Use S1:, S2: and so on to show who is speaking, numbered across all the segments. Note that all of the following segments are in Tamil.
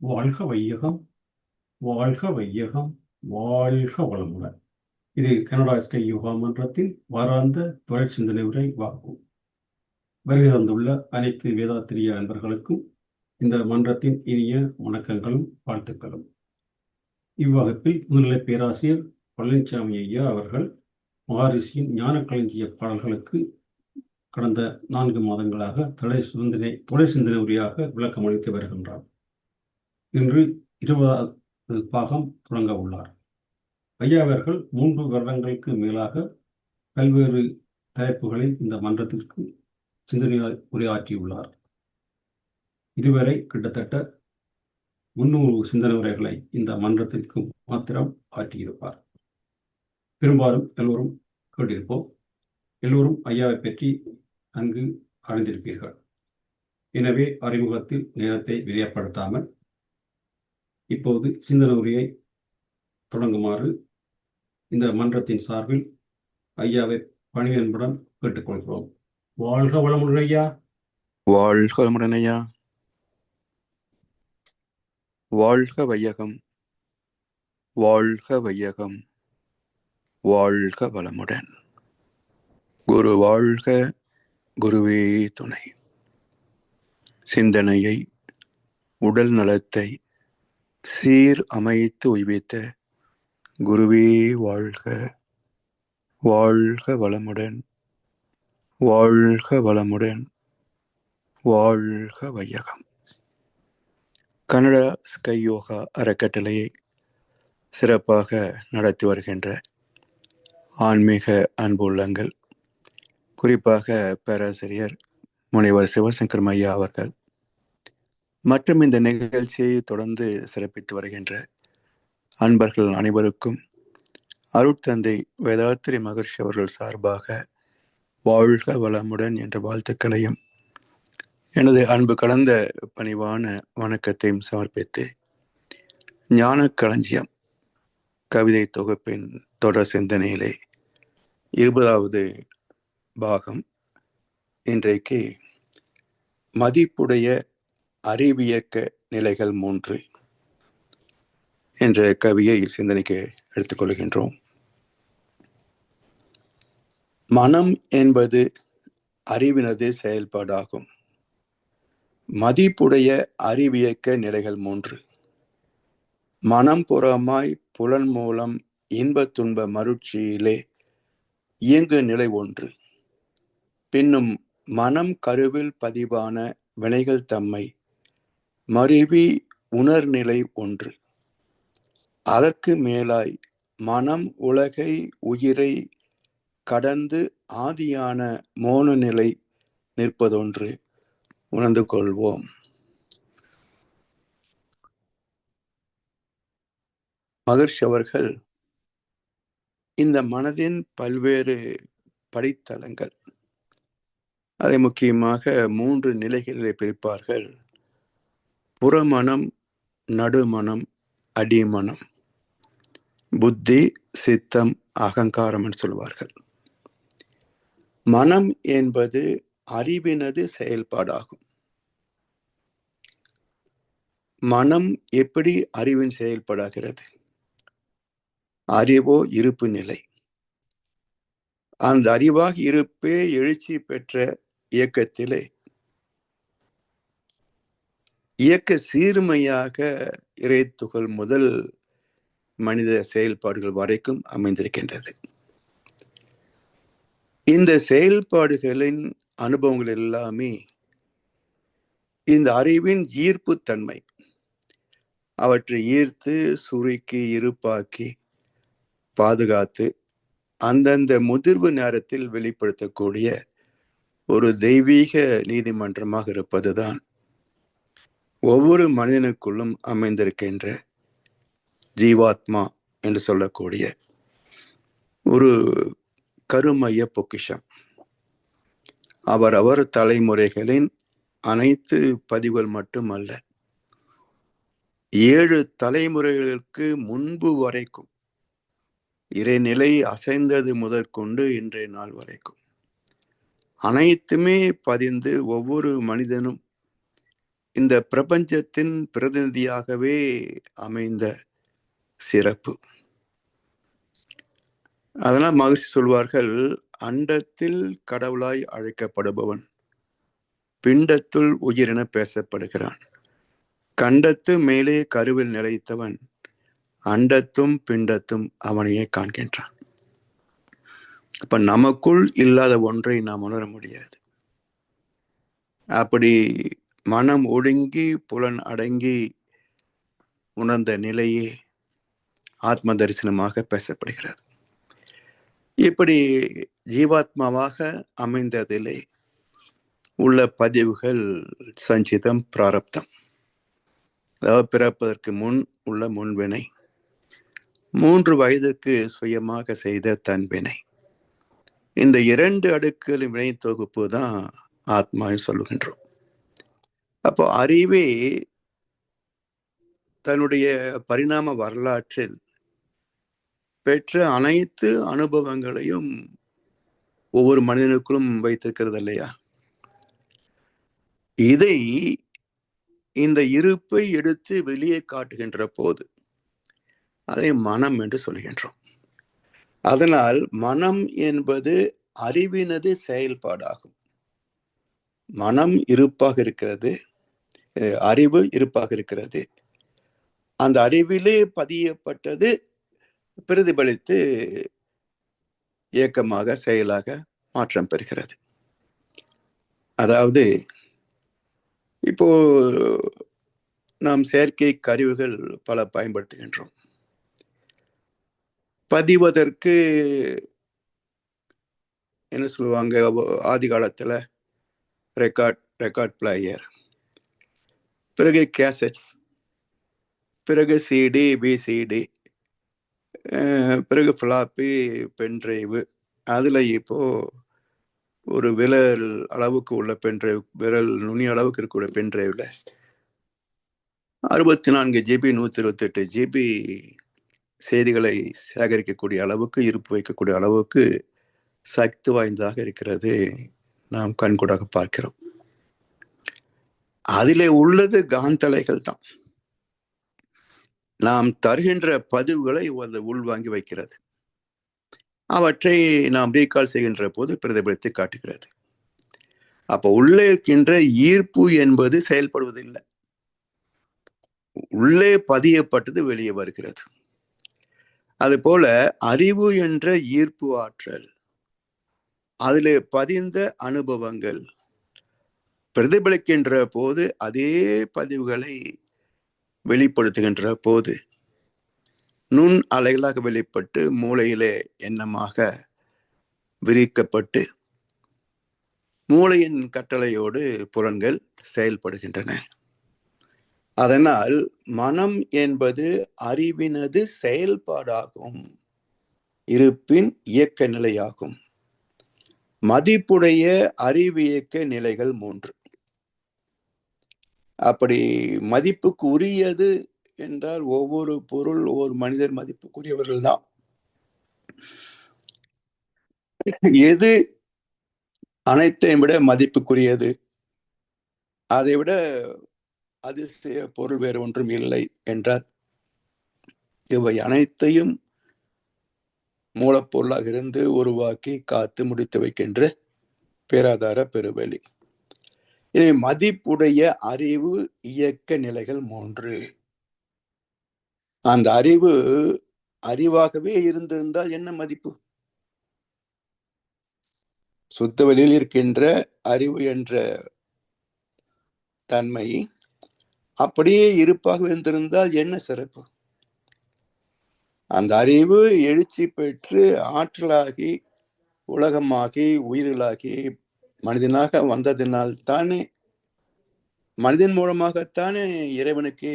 S1: வாழ்க வையகம், வாழ்க வையகம், வாழ்க வளமுடன். இது கனடா ஸ்கை யோகா மன்றத்தின் வாராந்த தொடர் சிந்தனை உரை ஆகும். வருகை தந்துள்ள அனைத்து வேதாத்திரிய அன்பர்களுக்கும் இந்த மன்றத்தின் இனிய வணக்கங்களும் வாழ்த்துக்களும். இவ்வகுப்பில் முன்னிலை பேராசிரியர் பழனிசாமி ஐயா அவர்கள் மகாரிஷியின் ஞான களஞ்சிய பாடல்களுக்கு கடந்த 4 மாதங்களாக தொடர் சிந்தனை உரையாக விளக்கம் அளித்து வருகின்றார். இன்று 20வது பாகம் தொடங்க உள்ளார். ஐயா அவர்கள் 3 வருடங்களுக்கு மேலாக பல்வேறு தலைப்புகளில் இந்த மன்றத்திற்கு சிந்தனை உரையாற்றியுள்ளார். இதுவரை கிட்டத்தட்ட 300 சிந்தனை உரைகளை இந்த மன்றத்திற்கு மாத்திரம் ஆற்றியிருப்பார். பெரும்பாலும் எல்லோரும் கேட்டிருப்போம். எல்லோரும் ஐயாவை பற்றி நன்கு அறிந்திருப்பீர்கள். எனவே அறிமுகத்தில் நேரத்தை விரயப்படுத்தாமல் இப்போது சிந்தனை உரையை தொடங்குமாறு இந்த மன்றத்தின் சார்பில் ஐயாவை பணிவன்புடன் கேட்டுக்கொள்கிறோம். வாழ்க வளமுடன் ஐயா.
S2: வாழ்க வளமுடன் ஐயா. வாழ்க வையகம், வாழ்க வையகம், வாழ்க வளமுடன். குரு வாழ்க, குருவே துணை. சிந்தனையை, உடல் நலத்தை சீர் அமைத்து உய்வித்த குருவே வாழ்க, வாழ்க வளமுடன், வாழ்க வளமுடன், வாழ்க வையகம். கனடா ஸ்கை யோகா அறக்கட்டளையை சிறப்பாக நடத்தி வருகின்ற ஆன்மீக அன்புள்ளங்கள், குறிப்பாக பேராசிரியர் முனைவர் சிவசங்கர் ஐயா அவர்கள் மற்றும் இந்த நிகழ்ச்சியை தொடர்ந்து சிறப்பித்து வருகின்ற அன்பர்கள் அனைவருக்கும் அருட்தந்தை வேதாத்திரி மகர்ஷி அவர்கள் சார்பாக வாழ்க வளமுடன் என்ற வாழ்த்துக்களையும் எனது அன்பு கலந்த பணிவான வணக்கத்தையும் சமர்ப்பித்து ஞான களஞ்சியம் கவிதை தொகுப்பின் தொடர் சிந்தனையிலே 20வது பாகம் இன்றைக்கு மதிப்புடைய அறிவியக்க நிலைகள் 3 என்ற கவியை சிந்தனைக்கு எடுத்துக்கொள்கின்றோம். மனம் என்பது அறிவினது செயல்பாடாகும். மதிப்புடைய அறிவியக்க நிலைகள் 3. மனம் புறமாய் புலன் மூலம் இன்ப துன்ப மருட்சியிலே இயங்கு நிலை 1. பின்னும் மனம் கருவில் பதிவான வினைகள் தம்மை மருவி உணர்நிலை 1. அதற்கு மேலாய் மனம் உலகை உயிரை கடந்து ஆதியான மோன நிலை நிற்பதொன்று உணர்ந்து கொள்வோம். மகர்ஷி அவர்கள் இந்த மனதின் பல்வேறு படித்தளங்கள், அதை முக்கியமாக 3 நிலைகளில் பிரிப்பார்கள். புறமனம், நடுமனம், அடிமனம், புத்தி, சித்தம், அகங்காரம் என்று சொல்வார்கள். மனம் என்பது அறிவினது செயல்பாடாகும். மனம் எப்படி அறிவின் செயல்படாகிறது? அறிவோ இருப்பு நிலை. அந்த அறிவாக இருப்பே எழுச்சி பெற்ற இயக்கத்திலே இயக்க சீர்மையாக இறைத்துகள் முதல் மனித செயல்பாடுகள் வரைக்கும் அமைந்திருக்கின்றது. இந்த செயல்பாடுகளின் அனுபவங்கள் எல்லாமே இந்த அறிவின் ஈர்ப்பு தன்மை, அவற்றை ஈர்த்து சுருக்கி இருப்பாக்கி பாதுகாத்து அந்தந்த முதிர்வு நேரத்தில் வெளிப்படுத்தக்கூடிய ஒரு தெய்வீக நீதிமன்றமாக இருப்பதுதான் ஒவ்வொரு மனிதனுக்குள்ளும் அமைந்திருக்கின்ற ஜீவாத்மா என்று சொல்லக்கூடிய ஒரு கருமைய பொக்கிஷம். அவர் தலைமுறைகளின் அனைத்து பதிவுகள் மட்டுமல்ல, 7 தலைமுறைகளுக்கு முன்பு வரைக்கும், இறைநிலை அசைந்தது முதற்கொண்டு இன்றைய நாள் வரைக்கும் அனைத்துமே பதிந்து ஒவ்வொரு மனிதனும் இந்த பிரபஞ்சத்தின் பிரதிநிதியாகவே அமைந்த சிறப்பு. அதனால் மகிழ்ச்சி சொல்வார்கள், அண்டத்தில் கடவுளாய் அழைக்கப்படுபவன் பிண்டத்துள் உயிரென பேசப்படுகிறான். கண்டத்து மேலே கருவில் நிலைத்தவன் அண்டத்தும் பிண்டத்தும் அவனையே காண்கின்றான். அப்ப நமக்குள் இல்லாத ஒன்றை நாம் உணர முடியாது. அப்படி மனம் ஒடுங்கி புலன் அடங்கி உணர்ந்த நிலையே ஆத்ம தரிசனமாக பேசப்படுகிறது. இப்படி ஜீவாத்மாவாக அமைந்ததிலே உள்ள பதிவுகள் சஞ்சிதம், பிராரப்தம். அதாவது பிறப்பதற்கு முன் உள்ள முன்வினை, 3 வயதுக்கு சுயமாக செய்த தன்வினை. இந்த 2 அடுக்குகளின் வினை தொகுப்பு தான் ஆத்மா சொல்லுகின்றோம். அப்போ அறிவே தன்னுடைய பரிணாம வரலாற்றில் பெற்ற அனைத்து அனுபவங்களையும் ஒவ்வொரு மனிதனுக்கும் வைத்திருக்கிறது இல்லையா? இதை இந்த இருப்பை எடுத்து வெளியே காட்டுகின்ற போது அதை மனம் என்று சொல்கின்றோம். அதனால் மனம் என்பது அறிவினது செயல்பாடாகும். மனம் இருப்பாக இருக்கிறது, அறிவு இருப்பாக இருக்கிறது. அந்த அறிவிலே பதியப்பட்டது பிரதிபலித்து இயக்கமாக செயலாக மாற்றம் பெறுகிறது. அதாவது இப்போ நாம் செயற்கை கருவிகள் பல பயன்படுத்துகின்றோம். பதிவதற்கு என்ன சொல்லுவாங்க, ஆதி காலத்துல ரெக்கார்ட் பிளேயர், பிறகு கேசட்ஸ், பிறகு சிடி, விசிடி, பிறகு ஃப்ளாப்பி, பென்ட்ரைவு. அதுல இப்போ ஒரு விரல் அளவுக்கு உள்ள பென்ட்ரைவ், விரல் நுனி அளவுக்கு இருக்கக்கூடிய பென்ட்ரைவ்ல 64 GB 128 GB செய்திகளை சேகரிக்கக்கூடிய அளவுக்கு, இருப்பு வைக்கக்கூடிய அளவுக்கு சக்தி வாய்ந்ததாக இருக்கிறது. நாம் கண்கூடாக பார்க்கிறோம். அதிலே உள்ளது காந்தலைகள் தான். நாம் தருகின்ற பதிவுகளை உள்வாங்கி வைக்கிறது. அவற்றை நாம் ரீகால் செய்கின்ற போது பிரதிபலித்து காட்டுகிறது. அப்ப உள்ளே இருக்கின்ற ஈர்ப்பு என்பது செயல்படுவதில்லை, உள்ளே பதியப்பட்டது வெளியே வருகிறது. அதுபோல அறிவு என்ற ஈர்ப்பு ஆற்றல், அதிலே பதிந்த அனுபவங்கள் பிரதிபலிக்கின்ற போது அதே பதிவுகளை வெளிப்படுத்துகின்ற போது நுண் அலைகளாக வெளிப்பட்டு மூளையிலே எண்ணமாக விரிக்கப்பட்டு மூளையின் கட்டளையோடு புலன்கள் செயல்படுகின்றன. அதனால் மனம் என்பது அறிவினது செயல்பாடாகும், இருப்பின் இயக்க நிலையாகும். மதிப்புடைய அறிவியக்க நிலைகள் 3. அப்படி மதிப்புக்கு உரியது என்றால் ஒவ்வொரு பொருள், ஒவ்வொரு மனிதர் மதிப்புக்குரியவர்கள் தான். எது அனைத்தையும் விட மதிப்புக்குரியது, அதை விட அதிசய பொருள் வேறு ஒன்றும் இல்லை என்றால் இவை அனைத்தையும் மூலப்பொருளாக இருந்து உருவாக்கி காத்து முடித்து வைக்கின்ற பேராதார பெருவெளி. இதை மதிப்புடைய அறிவு இயக்க நிலைகள் 3. அந்த அறிவு அறிவாகவே இருந்திருந்தால் என்ன மதிப்பு? சுத்த வெளியில் இருக்கின்ற அறிவு என்ற தன்மை அப்படியே இருப்பாக இருந்திருந்தால் என்ன சிறப்பு? அந்த அறிவு எழுச்சி பெற்று ஆற்றலாகி உலகமாகி உயிர்களாகி மனிதனாக வந்ததினால் தானே, மனிதன் மூலமாகத்தானே இறைவனுக்கு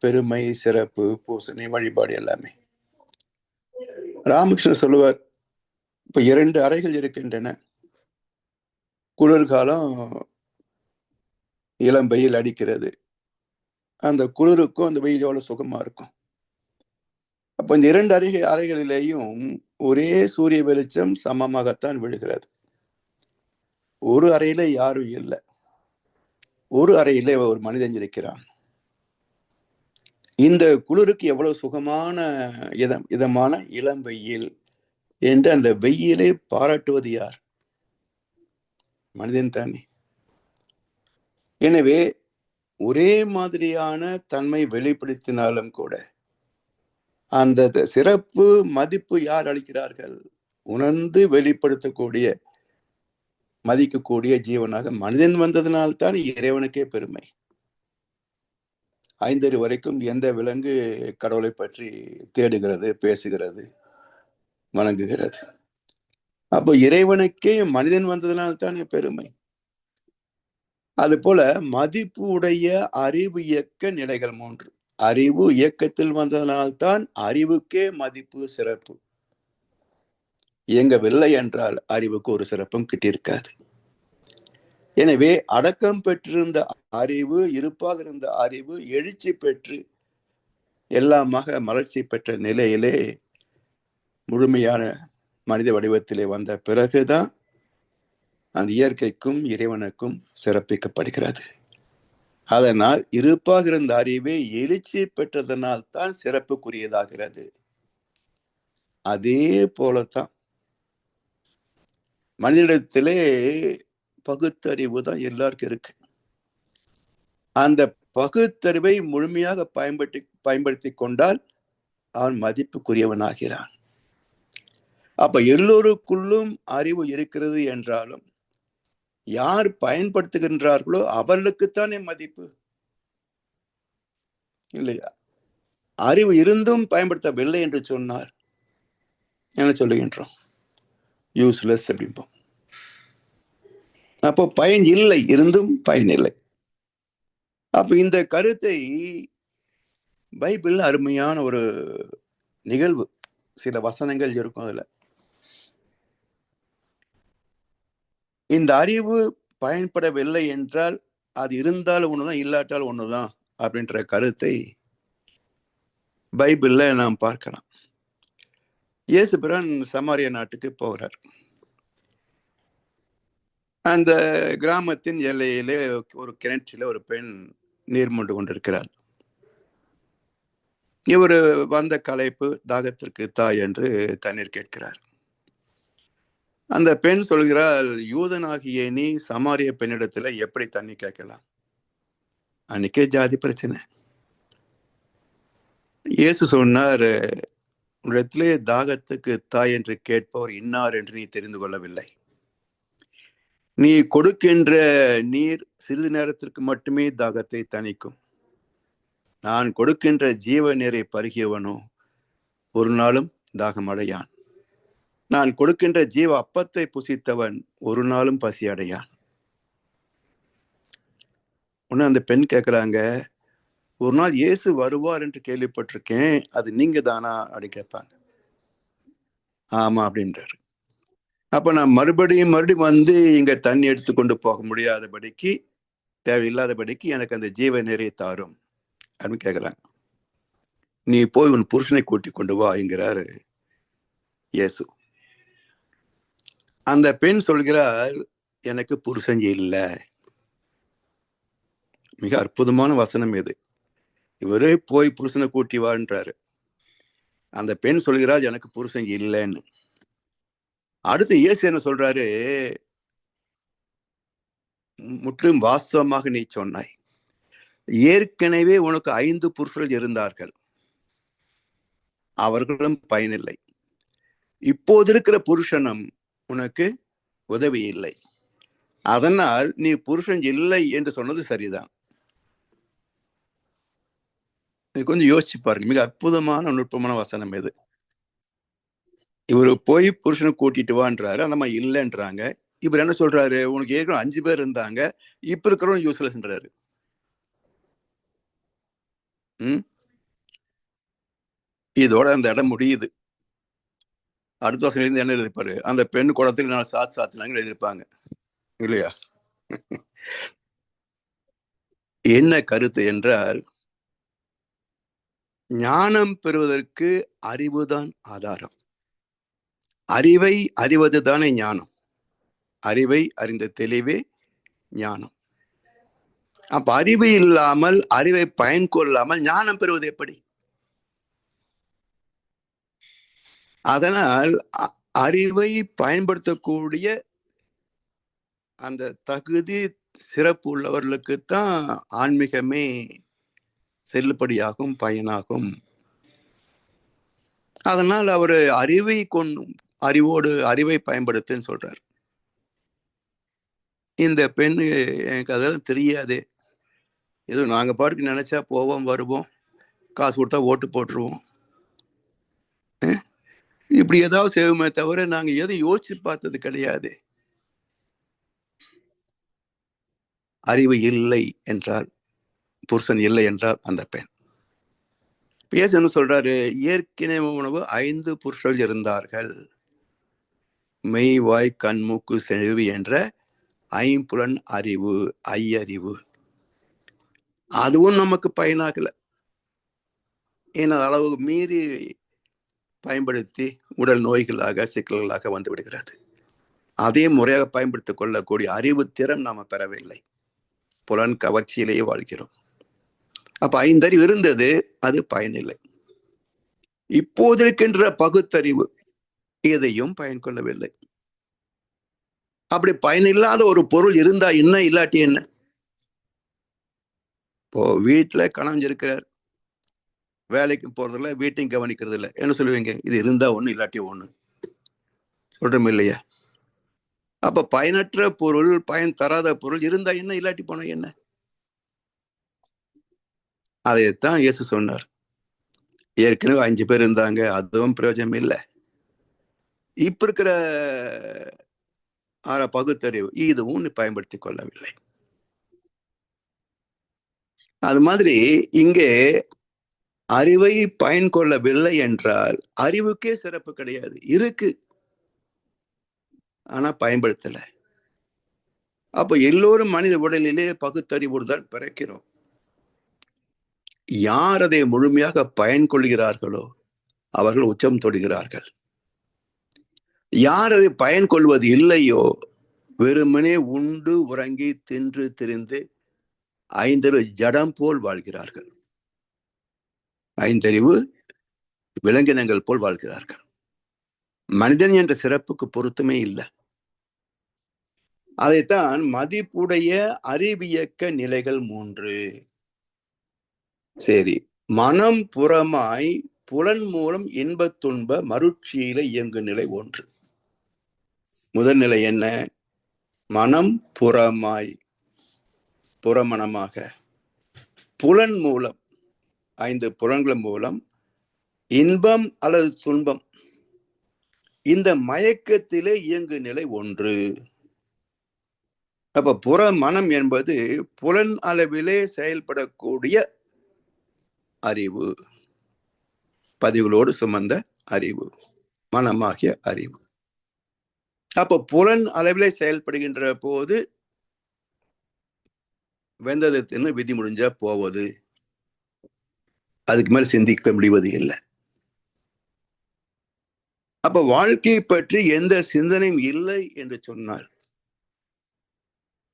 S2: பெருமை, சிறப்பு, பூசனை, வழிபாடு எல்லாமே. ராமகிருஷ்ணர் சொல்லுவார், இப்ப 2 அறைகள் இருக்கின்றன. குளிர்காலம், இளம் வெயில் அடிக்கிறது. அந்த குளிருக்கும் அந்த வெயில் எவ்வளவு சுகமா இருக்கும். அப்ப இந்த 2 அறைகளிலேயும் ஒரே சூரிய வெளிச்சம் சமமாகத்தான் விழுகிறது. ஒரு அறையில யாரும் இல்லை. ஒரு அறையிலே ஒரு மனிதன் இருக்கிறான். இந்த குளிருக்கு எவ்வளவு சுகமான இதமான இளம் வெயில் என்று அந்த வெயிலை பாராட்டுவது யார்? மனிதன் தானே. எனவே ஒரே மாதிரியான தன்மை வெளிப்படுத்தினாலும் கூட அந்த சிறப்பு மதிப்பு யார் அளிக்கிறார்கள்? உணர்ந்து வெளிப்படுத்தக்கூடிய மதிக்கக்கூடிய ஜீவனாக மனிதன் வந்ததனால்தான் இறைவனுக்கே பெருமை. 5 வரைக்கும் எந்த விலங்கு கடவுளை பற்றி தேடுகிறது, பேசுகிறது, வணங்குகிறது? அப்போ இறைவனுக்கே மனிதன் வந்ததனால்தான் பெருமை. அது போல மதிப்பு உடைய அறிவு இயக்க நிலைகள் 3. அறிவு இயக்கத்தில் வந்ததனால்தான் அறிவுக்கே மதிப்பு, சிறப்பு. இயங்கவில்லை என்றால் அறிவுக்கு ஒரு சிறப்பும் கிட்டிருக்காது. எனவே அடக்கம் பெற்றிருந்த அறிவு, இருப்பாக இருந்த அறிவு எழுச்சி பெற்று எல்லாமாக மலர்ச்சி பெற்ற நிலையிலே முழுமையான மனித வடிவத்திலே வந்த பிறகுதான் அந்த இயற்கைக்கும் இறைவனுக்கும் சிறப்பிக்கப்படுகிறது. அதனால் இருப்பாக இருந்த அறிவை எழுச்சி பெற்றதனால் தான் சிறப்புக்குரியதாகிறது. அதே போலத்தான் மனிதனிடத்திலே பகுத்தறிவு தான் எல்லாருக்கும் இருக்கு. அந்த பகுத்தறிவை முழுமையாக பயன்படுத்தி கொண்டால் அவன் மதிப்புக்குரியவனாகிறான். அப்ப எல்லோருக்குள்ளும் அறிவு இருக்கிறது என்றாலும் யார் பயன்படுத்துகின்றார்களோ அவர்களுக்குத்தானே மதிப்பு, இல்லையா? அறிவு இருந்தும் பயன்படுத்தவில்லை என்று சொன்னார் என்ன சொல்லுகின்றோம்? யூஸ்லெஸ் அப்படிம்போம். அப்போ பயன் இல்லை, இருந்தும் பயன் இல்லை. அப்ப இந்த கருத்தை பைபிள் அருமையான ஒரு நிகழ்வு, சில வசனங்கள் இருக்கும் அதுல. இந்த அறிவு பயன்படவில்லை என்றால் அது இருந்தாலும் ஒண்ணுதான், இல்லாட்டாலும் ஒண்ணுதான் அப்படின்ற கருத்தை பைபிள்ல நாம் பார்க்கலாம். இயேசு பிரான் சமாரிய நாட்டுக்கு போகிறார். அந்த கிராமத்தின் எல்லையிலே ஒரு கிணற்றில ஒரு பெண் நீர் மொண்டு கொண்டிருக்கிறார். இவர் வந்த களைப்பு, தாகத்திற்கு தாய் என்று தண்ணீர் கேட்கிறார். அந்த பெண் சொல்கிறார், யூதனாகிய நீ சமாரிய பெண்ணிடத்துல எப்படி தண்ணி கேட்கலாம்? அன்னைக்கே ஜாதி பிரச்சனை. இயேசு சொன்னார், உன்னிடத்திலே தாகத்துக்கு தாய் என்று கேட்பவர் இன்னார் என்று நீ தெரிந்து கொள்ளவில்லை. நீ கொடுக்கின்ற நீர் சிறிது நேரத்திற்கு மட்டுமே தாகத்தை தணிக்கும். நான் கொடுக்கின்ற ஜீவ நீரை பருகியவனோ ஒரு நாளும் தாகம் அடையான். நான் கொடுக்கின்ற ஜீவ அப்பத்தை புசித்தவன் ஒரு நாளும் பசி அடையான். உன்ன அந்த பெண் கேட்கிறாங்க, ஒரு நாள் இயேசு வருவார் என்று கேள்விப்பட்டிருக்கேன், அது நீங்க தானா அப்படி கேட்பாங்க. ஆமா அப்படின்றாரு. அப்ப நான் மறுபடியும் வந்து இங்க தண்ணி எடுத்து கொண்டு போக முடியாதபடிக்கு, தேவையில்லாதபடிக்கு எனக்கு அந்த ஜீவ நீரை தாரும் அப்படின்னு கேட்கிறாங்க. நீ போய் உன் புருஷனை கூட்டி கொண்டு வா என்கிறாரு இயேசு. அந்த பெண் சொல்கிறார், எனக்கு புருஷன் இல்லை. மிக அற்புதமான வசனம் இது. இவரே போய் புருஷனை கூட்டி வான்றாரு. அந்த பெண் சொல்கிறார், எனக்கு புருஷன் இல்லைன்னு. அடுத்து இயேசு என்ன சொல்றாரு, முற்றிலும் வாஸ்தவமாக நீ சொன்னாய். ஏற்கனவே உனக்கு 5 புருஷர்கள் இருந்தார்கள், அவர்களும் பயனில்லை. இப்போது இருக்கிற புருஷனும் உனக்கு உதவி இல்லை. அதனால் நீ புருஷன் இல்லை என்று சொன்னது சரிதான். கொஞ்சம் யோசிச்சு பாருங்க. மிக அற்புதமான நுட்பமான வசனம் இது. இவரு போய் புருஷனை கூட்டிட்டு வான்றாரு, அந்த மாதிரி இல்லைன்றாங்க. இவர் என்ன சொல்றாரு, உனக்கு ஏற்கனவே 5 பேர் இருந்தாங்க, இப்ப இருக்கிறவங்க யூஸ்லெஸ்ன்றாரு. இதோட அந்த இடம் முடியுது. அடுத்த வருஷம் இருந்து என்ன எழுதிப்பாரு, அந்த பெண் குளத்தில் நான் சாத்தினாங்க எழுதியிருப்பாங்க, இல்லையா? என்ன கருத்து என்றால், ஞானம் பெறுவதற்கு அறிவுதான் ஆதாரம். அறிவை அறிவதுதானே ஞானம். அறிவை அறிந்த தெளிவே ஞானம். அப்ப அறிவு இல்லாமல், அறிவை பயன் கொள்ளாமல் ஞானம் பெறுவது எப்படி? அதனால் அறிவை பயன்படுத்தக்கூடிய அந்த தகுதி சிறப்பு உள்ளவர்களுக்குத்தான் ஆன்மீகமே செல்லுபடியாகும், பயனாகும். அதனால் அவர் அறிவை பயன்படுத்துன்னு சொல்றார். இந்த பெண் எனக்கு அதெல்லாம் தெரியாது, ஏதோ நாங்க பாட்டுக்கு நினைச்சா போவோம் வருவோம், காசு கொடுத்தா ஓட்டு போட்டுருவோம், இப்படி ஏதாவது செய்வோமே தவிர நாங்க எதுவும் யோசிச்சு பார்த்தது கிடையாது. அறிவு இல்லை என்றால், புருஷன் இல்லை என்றால் அந்த பெண் என்ன சொல்றாரு? ஏற்கனவே உணவு 5 புருஷர்கள் இருந்தார்கள். மெய், வாய், கண், மூக்கு, செவி என்ற 5 அறிவு, ஐயறிவு. அதுவும் நமக்கு பயனாகல. ஏன்னா அளவு மீறி பயன்படுத்தி உடல் நோய்களாக, சிக்கல்களாக வந்து விடுகிறது. அதே முறையாக பயன்படுத்திக் கொள்ளக்கூடிய அறிவு திறன் நாம பெறவில்லை. புலன் கவர்ச்சியிலேயே வாழ்கிறோம். அப்ப 5 அறிவு இருந்தது, அது பயனில்லை. இப்போது இருக்கின்ற பகுத்தறிவு எதையும் பயன் கொள்ளவில்லை. அப்படி பயனில்லாத ஒரு பொருள் இருந்தா என்ன, இல்லாட்டி என்ன? இப்போ வீட்டுல கணவன் இருக்கிறார், வேலைக்கு போறதில்ல, வீட்டையும் கவனிக்கிறது இல்லை, என்ன சொல்லுவீங்க? இது இருந்தா ஒண்ணு, இல்லாட்டி ஒண்ணு சொல்றோம் இல்லையா? அப்ப பயனற்ற பொருள், பயன் தராத பொருள் இருந்தா என்ன, இல்லாட்டி போன என்ன? அதைத்தான் இயேசு சொன்னார். ஏற்கனவே 5 பேர் இருந்தாங்க, அதுவும் பிரயோஜனம் இல்லை. இப்ப இருக்கிற பகுத்தறிவு இதுவும் பயன்படுத்தி கொள்ளவில்லை. அது மாதிரி இங்கே அறிவை பயன் கொள்ளவில்லை என்றால் அறிவுக்கே சிறப்பு கிடையாது. இருக்கு, ஆனா பயன்படுத்தல. அப்ப எல்லோரும் மனித உடலிலே பகுத்தறிவோடு தான் பிறக்கிறோம். யார் அதை முழுமையாக பயன் கொள்கிறார்களோ அவர்கள் உச்சம் தொடுகிறார்கள். யார் அதை பயன் கொள்வது இல்லையோ வெறுமனே உண்டு உறங்கி தின்று திரிந்து 5 ஜடம் போல் வாழ்கிறார்கள். 5 விலங்கினங்கள் போல் வாழ்கிறார்கள். மனிதன் என்ற சிறப்புக்கு பொருத்தமே இல்லை. அதைத்தான் மதிப்புடைய அறிவியக்க நிலைகள் 3. சரி, மனம் புறமாய் புலன் மூலம் இன்பத் துன்ப மருட்சியில இயங்கு நிலை 1. முதல் நிலை என்ன? மனம் புறமாய், புறமனமாக, புலன் மூலம், 5 புலன்கள் மூலம் இன்பம் அல்லது துன்பம், இந்த மயக்கத்திலே இயங்கு நிலை 1. அப்ப புற மனம் என்பது புலன் அளவிலே செயல்படக்கூடிய அறிவு, பதிவுகளோடு சுமந்த அறிவு, மனமாகிய அறிவு. அப்ப புலன் அளவிலே செயல்படுகின்ற போது வெந்ததை தின்னு விதி முடிஞ்சா போவது, அதுக்கு மேல் சிந்திக்க முடிவது இல்லை. அப்ப வாழ்க்கையை பற்றி எந்த சிந்தனையும் இல்லை என்று சொன்னால்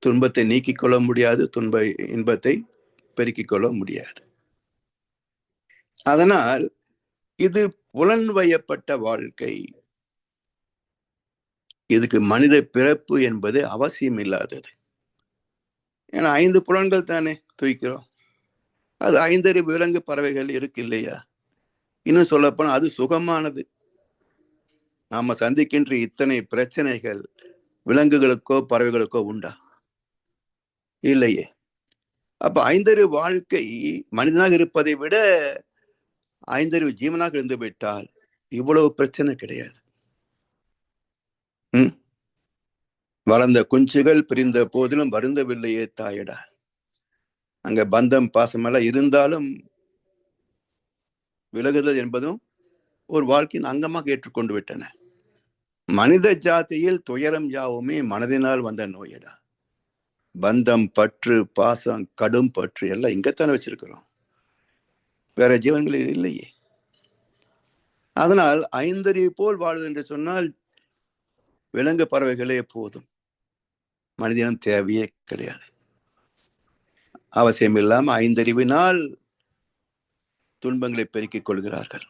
S2: துன்பத்தை நீக்கிக் கொள்ள முடியாது, இன்பத்தை பெருக்கிக் கொள்ள முடியாது. அதனால் இது புலன்வயப்பட்ட வாழ்க்கை. இதுக்கு மனித பிறப்பு என்பது அவசியம் இல்லாதது. ஏன்னா 5 புலன்கள் தானே தூக்கிறோம். அது 5 விலங்கு பறவைகள் இருக்கு இல்லையா? இன்னும் சொல்லப்போனா அது சுகமானது. நாம சந்திக்கின்ற இத்தனை பிரச்சனைகள் விலங்குகளுக்கோ பறவைகளுக்கோ உண்டா? இல்லையே. அப்ப 5 வாழ்க்கை மனிதனாக இருப்பதை விட 5 ஜீவனாக இருந்து விட்டால் இவ்வளவு பிரச்சனை கிடையாது. வளர்ந்த குஞ்சுகள் பிரிந்த போதிலும் வருந்தவில்லையே தாயடா. அங்க பந்தம் பாசமெல்லாம் இருந்தாலும் விலகுதல் என்பதும் ஒரு வாழ்க்கையின் அங்கமாக ஏற்றுக்கொண்டு விட்டன. மனித ஜாதியில் துயரம் யாவுமே மனதினால் வந்த நோயடா. பந்தம், பற்று, பாசம், கடும் பற்று எல்லாம் இங்கத்தானே வச்சிருக்கிறோம், வேற ஜீவன்களில் இல்லையே. அதனால் 5 போல் வாழ்வது என்று சொன்னால் விலங்கு பறவைகளே போதும், மனிதனும் தேவையே கிடையாது. அவசியம் இல்லாம ஐந்தறிவினால் துன்பங்களை பெருக்கிக் கொள்கிறார்கள்.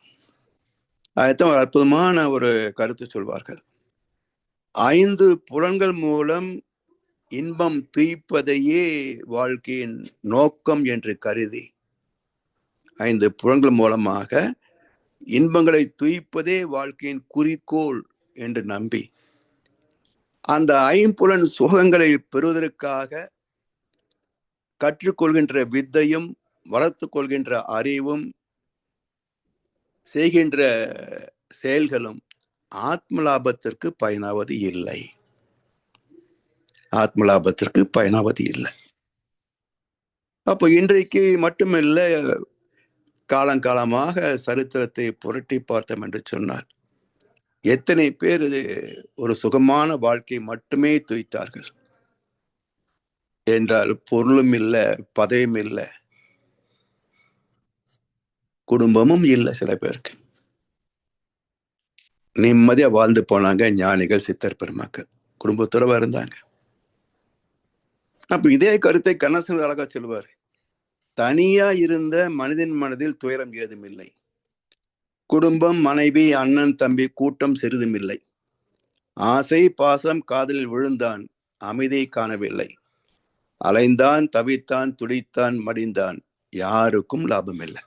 S2: அதைத்தான் ஒரு அற்புதமான ஒரு கருத்து சொல்வார்கள். 5 புலன்கள் மூலம் இன்பம் துய்ப்பதையே வாழ்க்கையின் நோக்கம் என்று கருதி 5 புலன்கள் மூலமாக இன்பங்களை துய்ப்பதே வாழ்க்கையின் குறிக்கோள் என்று நம்பி அந்த 5 சுகங்களை பெறுவதற்காக கற்றுக்கொள்கின்ற வித்தையும் வளர்த்துக் கொள்கின்ற அறிவும் செய்கின்ற செயல்களும் ஆத்ம லாபத்திற்கு பயனாவது இல்லை. ஆத்ம லாபத்திற்கு பயனாவது இல்லை. அப்போ இன்றைக்கு மட்டுமில்ல, காலங்காலமாக சரித்திரத்தை புரட்டி பார்த்தோம் என்று சொன்னார், எத்தனை பேர் ஒரு சுகமான வாழ்க்கை மட்டுமே துய்த்தார்கள் என்றால் பொருளும் இல்லை, பதவியும் இல்லை, குடும்பமும் இல்லை. சில பேருக்கு நிம்மதியா வாழ்ந்து போனாங்க ஞானிகள், சித்தர் பெருமக்கள், குடும்பத்தோட இருந்தாங்க. அப்ப இதே கருத்தை கண்ணதாசன் அழகா சொல்லுவார். தனியா இருந்த மனிதன் மனதில் துயரம் ஏதும் இல்லை, குடும்பம், மனைவி, அண்ணன், தம்பி, கூட்டம் சிறிதும் இல்லை. ஆசை பாசம் காதலில் விழுந்தான், அமைதியை காணவில்லை. அலைந்தான், தவித்தான், துடித்தான், மடிந்தான், யாருக்கும் லாபம் இல்லை.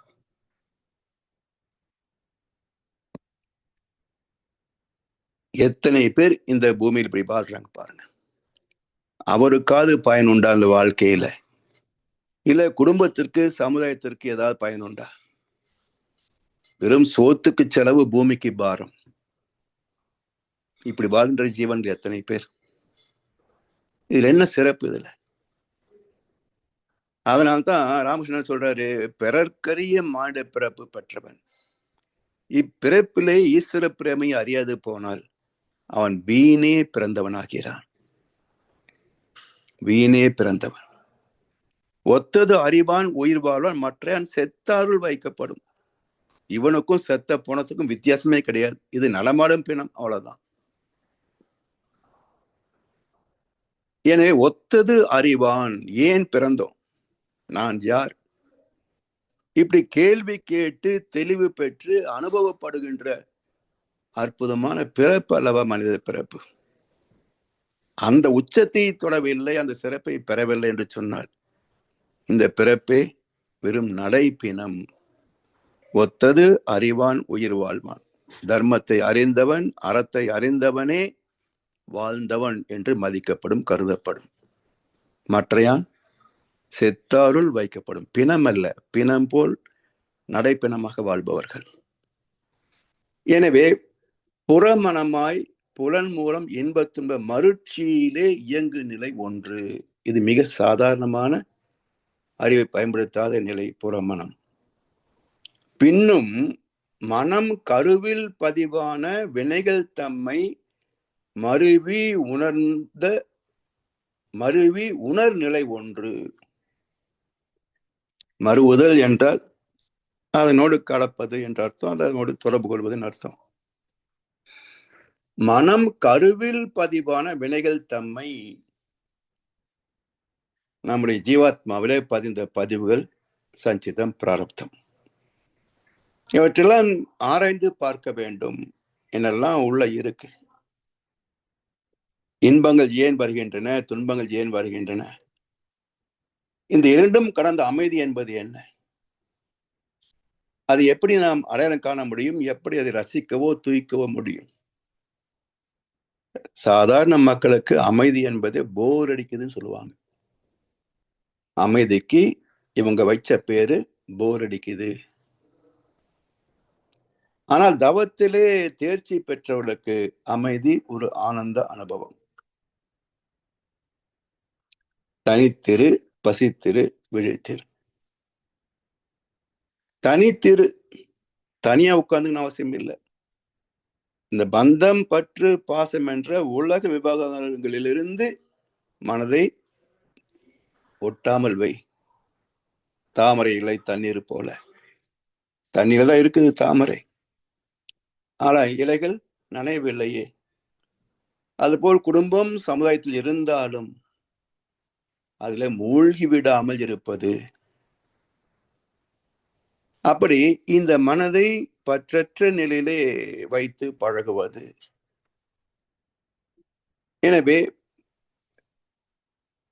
S2: எத்தனை பேர் இந்த பூமியில் இப்படி வாழ்றாங்க பாருங்க. அவருக்காவது பயன் உண்டா அந்த வாழ்க்கையில? இல்ல குடும்பத்திற்கு, சமுதாயத்திற்கு ஏதாவது பயன் உண்டா? வெறும் சோத்துக்கு செலவு, பூமிக்கு பாரம். இப்படி வாழ்கின்ற ஜீவன் எத்தனை பேர்? இதுல என்ன சிறப்பு? இதுல அதனால்தான் ராமகிருஷ்ணன் சொல்றாரு, பிறர்க்கரிய மானிட பிறப்பு பெற்றவன் இப்பிறப்பிலே ஈஸ்வர பிரேமையை அறியாது போனால் அவன் வீணே பிறந்தவனாகிறான். வீணே பிறந்தவன். ஒத்தது அறிவான் உயிர் வாழ்வான், மற்ற செத்தாருள் வைக்கப்படும். இவனுக்கும் செத்த போனத்துக்கும் வித்தியாசமே கிடையாது. இது நலமாடும் பிணம், அவ்வளவுதான். எனவே ஒத்தது அறிவான், ஏன் பிறந்தோம், நான் யார், இப்படி கேள்வி கேட்டு தெளிவு பெற்று அனுபவப்படுகின்ற அற்புதமான பிறப்பு அல்லவா மனித பிறப்பு. அந்த உச்சத்தை தொடவில்லை, அந்த சிறப்பை பெறவில்லை என்று சொன்னால் இந்த பிறப்பே வெறும் நடைப்பினம். ஒத்தது அறிவான் உயிர் வாழ்வான். தர்மத்தை அறிந்தவன், அறத்தை அறிந்தவனே வாழ்ந்தவன் என்று மதிக்கப்படும், கருதப்படும். மற்றையான் செத்தாருள் வைக்கப்படும். பிணம் அல்ல, பிணம் போல் நடைப்பிணமாக வாழ்பவர்கள். எனவே புறமனமாய் புலன் மூலம் இன்பத்துன்ப மருட்சியிலே இயங்கு நிலை ஒன்று. இது மிக சாதாரணமான அறிவை பயன்படுத்தாத நிலை புறமனம். பின்னும் மனம் கருவில் பதிவான வினைகள் தம்மை மருவி உணர் நிலை ஒன்று. மறுவுதல் என்றால் அதனோடு கலப்பது என்ற அர்த்தம், அதனோடு தொடர்பு கொள்வதுன்னு அர்த்தம். மனம் கருவில் பதிவான வினைகள் தம்மை, நம்முடைய ஜீவாத்மாவிலே பதிந்த பதிவுகள், சஞ்சிதம், பிராரப்தம், இவற்றெல்லாம் ஆராய்ந்து பார்க்க வேண்டும். என்னெல்லாம் உள்ள இருக்கு, இன்பங்கள் ஏன் வருகின்றன, துன்பங்கள் ஏன் வருகின்றன, இந்த இரண்டும் கடந்த அமைதி என்பது என்ன, அது எப்படி நாம் அடையாளம் காண முடியும், எப்படி அதை ரசிக்கவோ தூய்க்கவோ முடியும்? சாதாரண மக்களுக்கு அமைதி என்பது போர் அடிக்குதுன்னு சொல்லுவாங்க. அமைதிக்கு இவங்க வச்ச பேரு போர் அடிக்குது. ஆனால் தவத்திலே தேர்ச்சி பெற்றவர்களுக்கு அமைதி ஒரு ஆனந்த அனுபவம். தனித்திரு, பசித்திரு, விழித்திரு. தனித்திரு, தனியா உட்கார்ந்துன்னு அவசியம் இல்லை. இந்த பந்தம், பற்று, பாசம் என்ற உலக விவகாரங்களிலிருந்து மனதை ஒட்டாமல் வை. தாமரை இலை தண்ணீர் போல. தண்ணீர் தான் இருக்குது தாமரை, ஆனா இலைகள் நனையவில்லையே. அதுபோல் குடும்பம் சமுதாயத்தில் இருந்தாலும் அதுல மூழ்கி விடாமல் இருப்பது. அப்படி இந்த மனதை பற்றற்ற நிலையிலே வைத்து பழகுவது. எனவே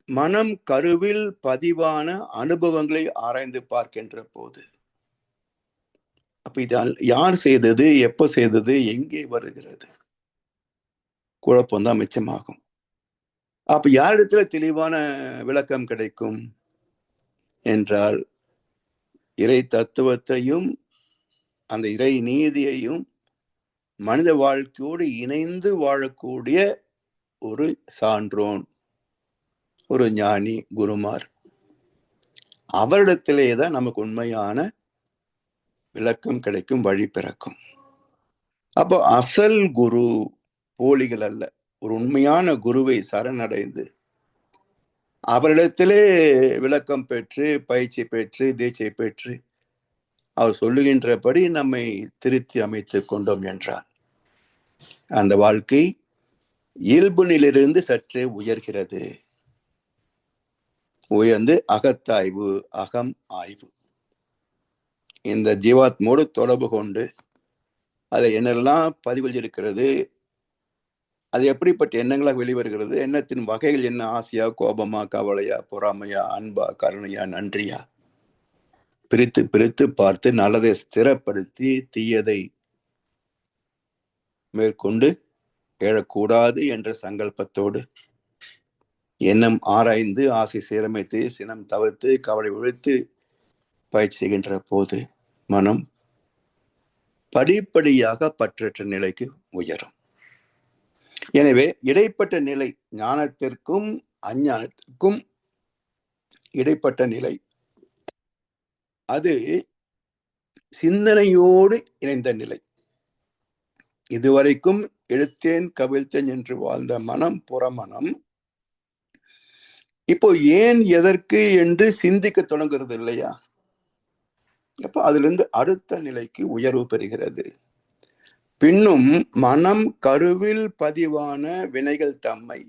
S2: மனம் கருவில் பதிவான அனுபவங்களை ஆராய்ந்து பார்க்கின்ற போது, அப்ப இது யார் செய்தது, எப்ப செய்தது, எங்கே வருகிறது, குழப்பம்தான் மிச்சமாகும். அப்ப யாரிடத்துல தெளிவான விளக்கம் கிடைக்கும் என்றால், இறை தத்துவத்தையும் அந்த இறை நீதியையும் மனித வாழ்க்கையோடு இணைந்து வாழக்கூடிய ஒரு சான்றோன், ஒரு ஞானி, குருமார், அவரிடத்திலேதான் நமக்கு உண்மையான விளக்கம் கிடைக்கும், வழி பிறக்கும். அப்போ அசல் குரு போலிகள் அல்ல, ஒரு உண்மையான குருவை சரணடைந்து அவரிடத்திலே விளக்கம் பெற்று, பயிற்சி பெற்று, தீட்சை பெற்று அவர் சொல்லுகின்றபடி நம்மை திருத்தி அமைத்துக் கொண்டோம் என்றார் அந்த வாழ்க்கை இயல்புனிலிருந்து சற்றே உயர்கிறது. உயர்ந்து அகத்தாய்வு, அகம் ஆய்வு, இந்த ஜீவாத்மோடு தொடர்பு கொண்டு அதில் என்னெல்லாம் பதிவுகள் இருக்கிறது, அது எப்படிப்பட்ட எண்ணங்களாக வெளிவருகிறது, எண்ணத்தின் வகைகள் என்ன, ஆசையா, கோபமா, கவலையா, பொறாமையா, அன்பா, கருணையா, நன்றியா, பிரித்து பிரித்து பார்த்து நல்லதை ஸ்திரப்படுத்தி தீயதை மேற்கொண்டு எழக்கூடாது என்ற சங்கல்பத்தோடு எண்ணம் ஆராய்ந்து ஆசை சீரமைத்து சினம் தவிர்த்து கவலை ஒழித்து பயிற்சி செய்கின்ற போது மனம் படிப்படியாக பற்றற்ற நிலைக்கு உயரும். எனவே இடைப்பட்ட நிலை, ஞானத்திற்கும் அஞ்ஞானத்திற்கும் இடைப்பட்ட நிலை, அது சிந்தனையோடு இணைந்த நிலை. இதுவரைக்கும் எழுத்தேன் கவிழ்த்தேன் என்று வாழ்ந்த மனம், புறமனம், இப்போ ஏன் எதற்கு என்று சிந்திக்க தொடங்குறது இல்லையா? அப்போ அதிலிருந்து அடுத்த நிலைக்கு உயர்வு பெறுகிறது. பின்னும் மனம் கருவில் பதிவான வினைகள் தம்மை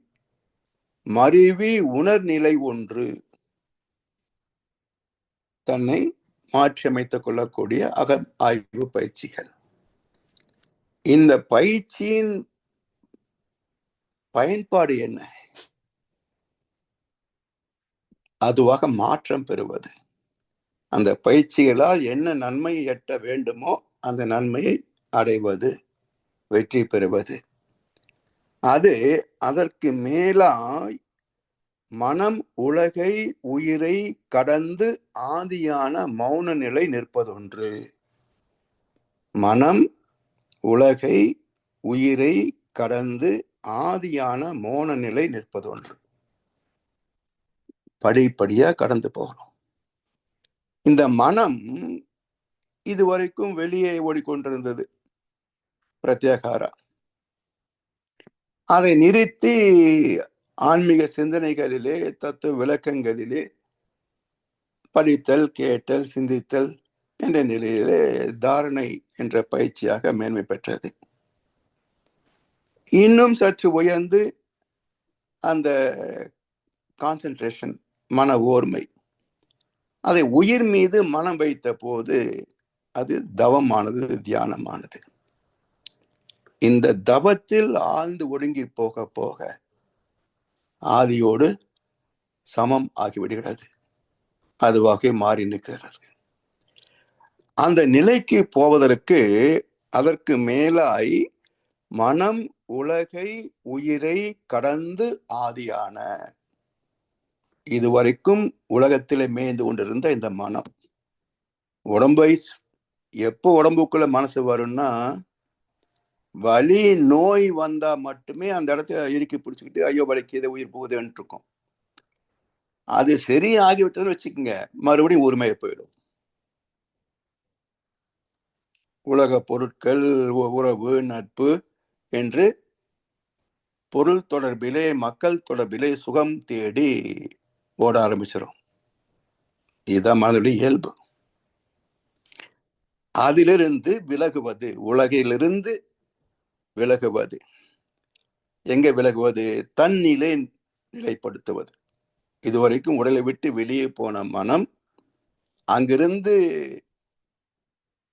S2: மருவி உணர்நிலை ஒன்று தன்னை மாற்றியமைத்துக் கொள்ளக்கூடிய அக ஆய்வு பயிற்சிகள். இந்த பயிற்சியின் பயன்பாடு என்ன? அதுவாக மாற்றம் பெறுவது. அந்த பயிற்சிகளால் என்ன நன்மை எட்ட வேண்டுமோ அந்த நன்மையை அடைவது, வெற்றி பெறுவது. அது அதற்கு மேலாய் மனம் உலகை உயிரை கடந்து ஆதியான மௌன நிலை நிற்பதொன்று. மனம் உலகை உயிரை கடந்து ஆதியான மௌன நிலை நிற்பதொன்று. படிப்படியா கடந்து போகணும். இந்த மனம் இதுவரைக்கும் வெளியே ஓடிக்கொண்டிருந்தது, பிரத்யேகாரா. அதை நிறுத்தி ஆன்மீக சிந்தனைகளிலே, தத்துவ விளக்கங்களிலே படித்தல், கேட்டல், சிந்தித்தல் என்ற நிலையிலே தாரணை என்ற பயிற்சியாக மேன்மை பெற்றது. இன்னும் சற்று உயர்ந்து அந்த கான்சென்ட்ரேஷன், மன ஓர்மை, அதை உயிர் மீது மனம் வைத்த போது அது தவமானது, தியானமானது. இந்த தவத்தில் ஆழ்ந்து ஒடுங்கி போக போக ஆதியோடு சமம் ஆகிவிடுகிறது, அதுவாக மாறி நிற்கிறது. அந்த நிலைக்கு போவதற்கு அதற்கு மேலாய் மனம் உலகை உயிரை கடந்து ஆதியான, இதுவரைக்கும் உலகத்திலே மேய்ந்து கொண்டிருந்த இந்த மனம், உடம்பை எப்போ உடம்புக்குள்ள மனசு வரும்னா, வலி நோய் வந்தா மட்டுமே அந்த இடத்துல இறுக்கி பிடிச்சுக்கிட்டு ஐயோ வலிக்குது, உயிர் போகுதுன்னு இருக்கும். அது சரி ஆகிவிட்டதுன்னு வச்சுக்கோங்க, மறுபடியும் ஒருமையை போயிடும். உலக பொருட்கள், உறவு, நட்பு என்று பொருள் தொடர்பிலே, மக்கள் தொடர்பிலே சுகம் தேடி ஓட ஆரம்பிச்சிடும். இதுதான் மனதுடைய இயல்பு. அதிலிருந்து விலகுவது, உலகிலிருந்து விலகுவது. எங்க விலகுவது? தன்னிலை நிலைப்படுத்துவது. இதுவரைக்கும் உடலை விட்டு வெளியே போன மனம் அங்கிருந்து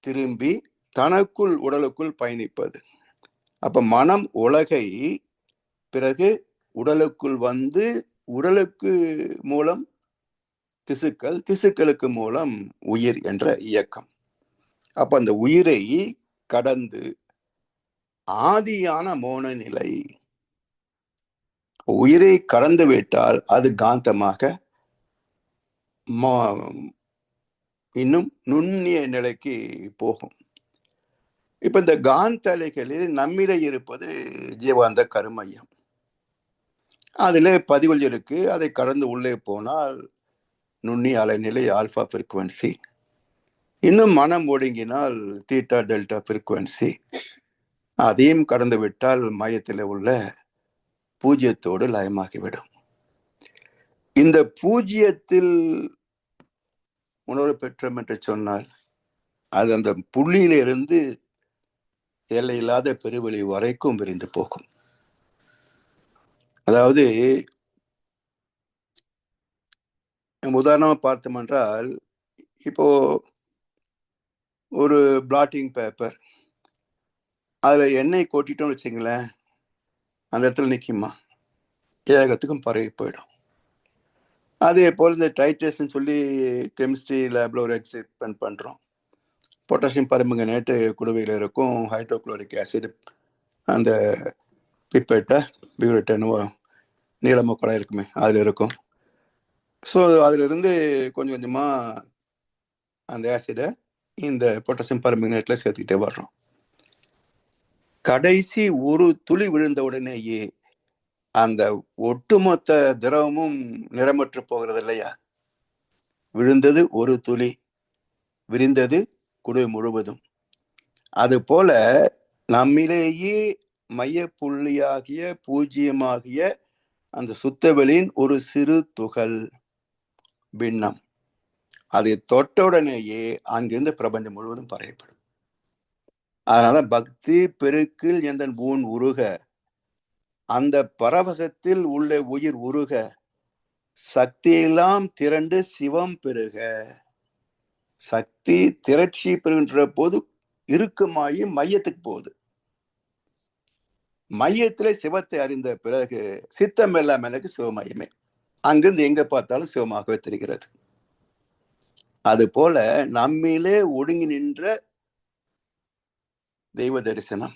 S2: திரும்பி தனக்குள் உடலுக்குள் பயணிப்பது. அப்ப மனம் உலகை பிறகு உடலுக்குள் வந்து உடலுக்கு மூலம் திசுக்கள், திசுக்களுக்கு மூலம் உயிர் என்ற இயக்கம். அப்ப அந்த உயிரை கடந்து ஆதியான மோன நிலை, உயிரை கடந்து விட்டால் அது காந்தமாக இன்னும் நுண்ணிய நிலைக்கு போகும். இப்ப இந்த காந்த அலைகளில் நம்மிலே இருப்பது ஜீவாந்த கருமையம். அதுல பதிவுகள் இருக்கு. அதை கடந்து உள்ளே போனால் நுண்ணிய அலைநிலை ஆல்பா ஃப்ரீக்குவன்சி, இன்னும் மனம் ஒடுங்கினால் தீட்டா டெல்டா ஃப்ரீக்குவன்சி, அதையும் கடந்து விட்டால் மையத்தில் உள்ள பூஜ்ஜியத்தோடு லயமாகிவிடும். இந்த பூஜ்ஜியத்தில் உணர்வு பெற்றோம் என்று சொன்னால் அது அந்த புள்ளியிலிருந்து எல்லையில்லாத பெருவெளி வரைக்கும் விரிந்து போகும். அதாவது உதாரணமா பார்த்தோம் என்றால், இப்போ ஒரு பிளாட்டிங் பேப்பர், அதுல எண்ணெய் கொட்டிட்டோம்னு வச்சுங்களேன், அந்த இடத்துல நிக்குமா? ஏகத்துக்கும் பரவி போயிடும். அதே போல் இந்த டைட்ரேஷன் சொல்லி கெமிஸ்ட்ரி லேப்ல ஒரு எக்ஸ்பெரிமெண்ட் பண்றோம். பொட்டாசியம் பரமங்கனேட்டு குடுவையில் இருக்கும், ஹைட்ரோக்ளோரிக் ஆசிட் அந்த பிப்பேட்டை பியூரேட்டனு நீளம குழாய் இருக்குமே அதில் இருக்கும். ஸோ அதிலிருந்து கொஞ்சம் கொஞ்சமாக அந்த ஆசிடை இந்த பொட்டாசியம் பரமங்கனேட்டில் சேர்த்துக்கிட்டே வர்றோம். கடைசி ஒரு துளி விழுந்த உடனேயே அந்த ஒட்டுமொத்த திரவமும் நிறமற்று போகிறது இல்லையா? விழுந்தது ஒரு துளி, விரிந்தது குடுவை முழுவதும். அது போல நம்மிலேயே மைய புள்ளியாகிய பூஜ்ஜியமாகிய அந்த சுத்தவெளியின் ஒரு சிறு துகள் பின்னம், அதை தொட்டவுடனேயே அங்கிருந்து பிரபஞ்சம் முழுவதும் பறையப்படும். அதனால பக்தி பெருக்கில் எந்த ஊன் உருக, அந்த பரவசத்தில் உள்ள உயிர் உருக, சக்தியெல்லாம் திரண்டு சிவம் பெருக. சக்தி திரட்சி பெறுகின்ற போது இருக்குமாயி மையத்துக்கு போகுது. மையத்திலே சிவத்தை அறிந்த பிறகு சித்தம் எல்லாம் எனக்கு சிவமயமே, அங்கிருந்து எங்க பார்த்தாலும் சிவமாகவே தெரிகிறது. அது போல நம்மிலே ஒடுங்கி நின்ற தெய்வ தரிசனம்,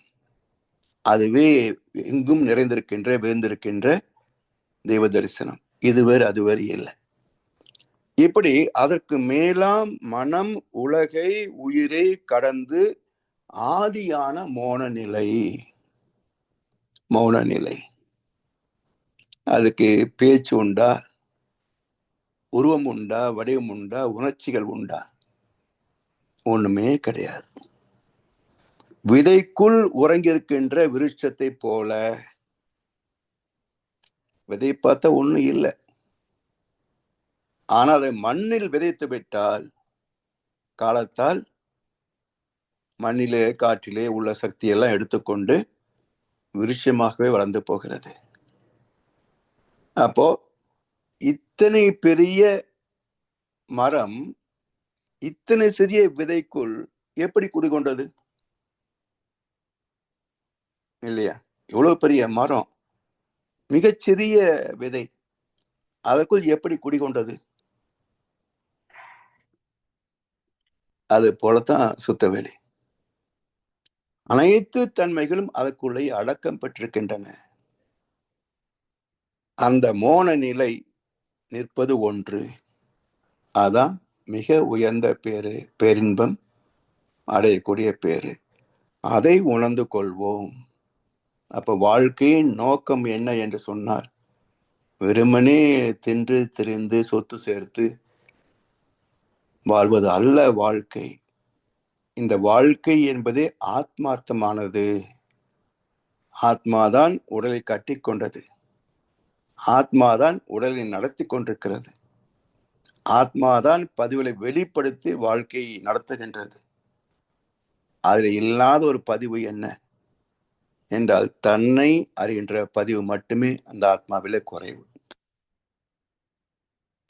S2: அதுவே எங்கும் நிறைந்திருக்கின்ற விழுந்திருக்கின்ற தெய்வ தரிசனம். இது வேறு அது வேறு இல்லை. இப்படி அதற்கு மேலாம் மனம் உலகை உயிரை கடந்து ஆதியான மௌன நிலை. மௌன நிலை, அதுக்கு பேச்சு உண்டா, உருவம் உண்டா, வடிவம் உண்டா, உணர்ச்சிகள் உண்டா? ஒண்ணுமே கிடையாது. விதைக்குள் உறங்கியிருக்கின்ற விருட்சத்தை போல. விதை பார்த்தா ஒண்ணும் இல்லை, ஆனால் அதை மண்ணில் விதைத்து விட்டால் காலத்தால் மண்ணிலே காற்றிலே உள்ள சக்தியெல்லாம் எடுத்துக்கொண்டு விருட்சமாகவே வளர்ந்து போகிறது. அப்போ இத்தனை பெரிய மரம் இத்தனை சிறிய விதைக்குள் எப்படி குடிகொண்டது இல்லையா? இவ்வளவு பெரிய மரம், மிகச்சிறிய விதை, அதற்குள் எப்படி குடிகொண்டது? அது போலத்தான் சுத்தவெளி. அனைத்து தன்மைகளும் அதற்குள்ளே அடக்கம் பெற்றிருக்கின்றன. அந்த மோன நிலை நிற்பது ஒன்று, அதான் மிக உயர்ந்த பேரு, பேரின்பம் அடையக்கூடிய பேரு. அதை உணர்ந்து கொள்வோம். அப்ப வாழ்க்கையின் நோக்கம் என்ன என்று சொன்னால், வெறுமனே தின்று திரிந்து சொத்து சேர்த்து வாழ்வது அல்ல வாழ்க்கை. இந்த வாழ்க்கை என்பதே ஆத்மார்த்தமானது. ஆத்மாதான் உடலை கட்டி கொண்டது, ஆத்மாதான் உடலை நடத்தி கொண்டிருக்கிறது, ஆத்மாதான் பதிவுகளை வெளிப்படுத்தி வாழ்க்கையை நடத்துகின்றது. அதில் இல்லாத ஒரு பதிவு என்ன என்றால், தன்னை அறிகின்ற பதிவு மட்டுமே அந்த ஆத்மாவிலே குறைவு.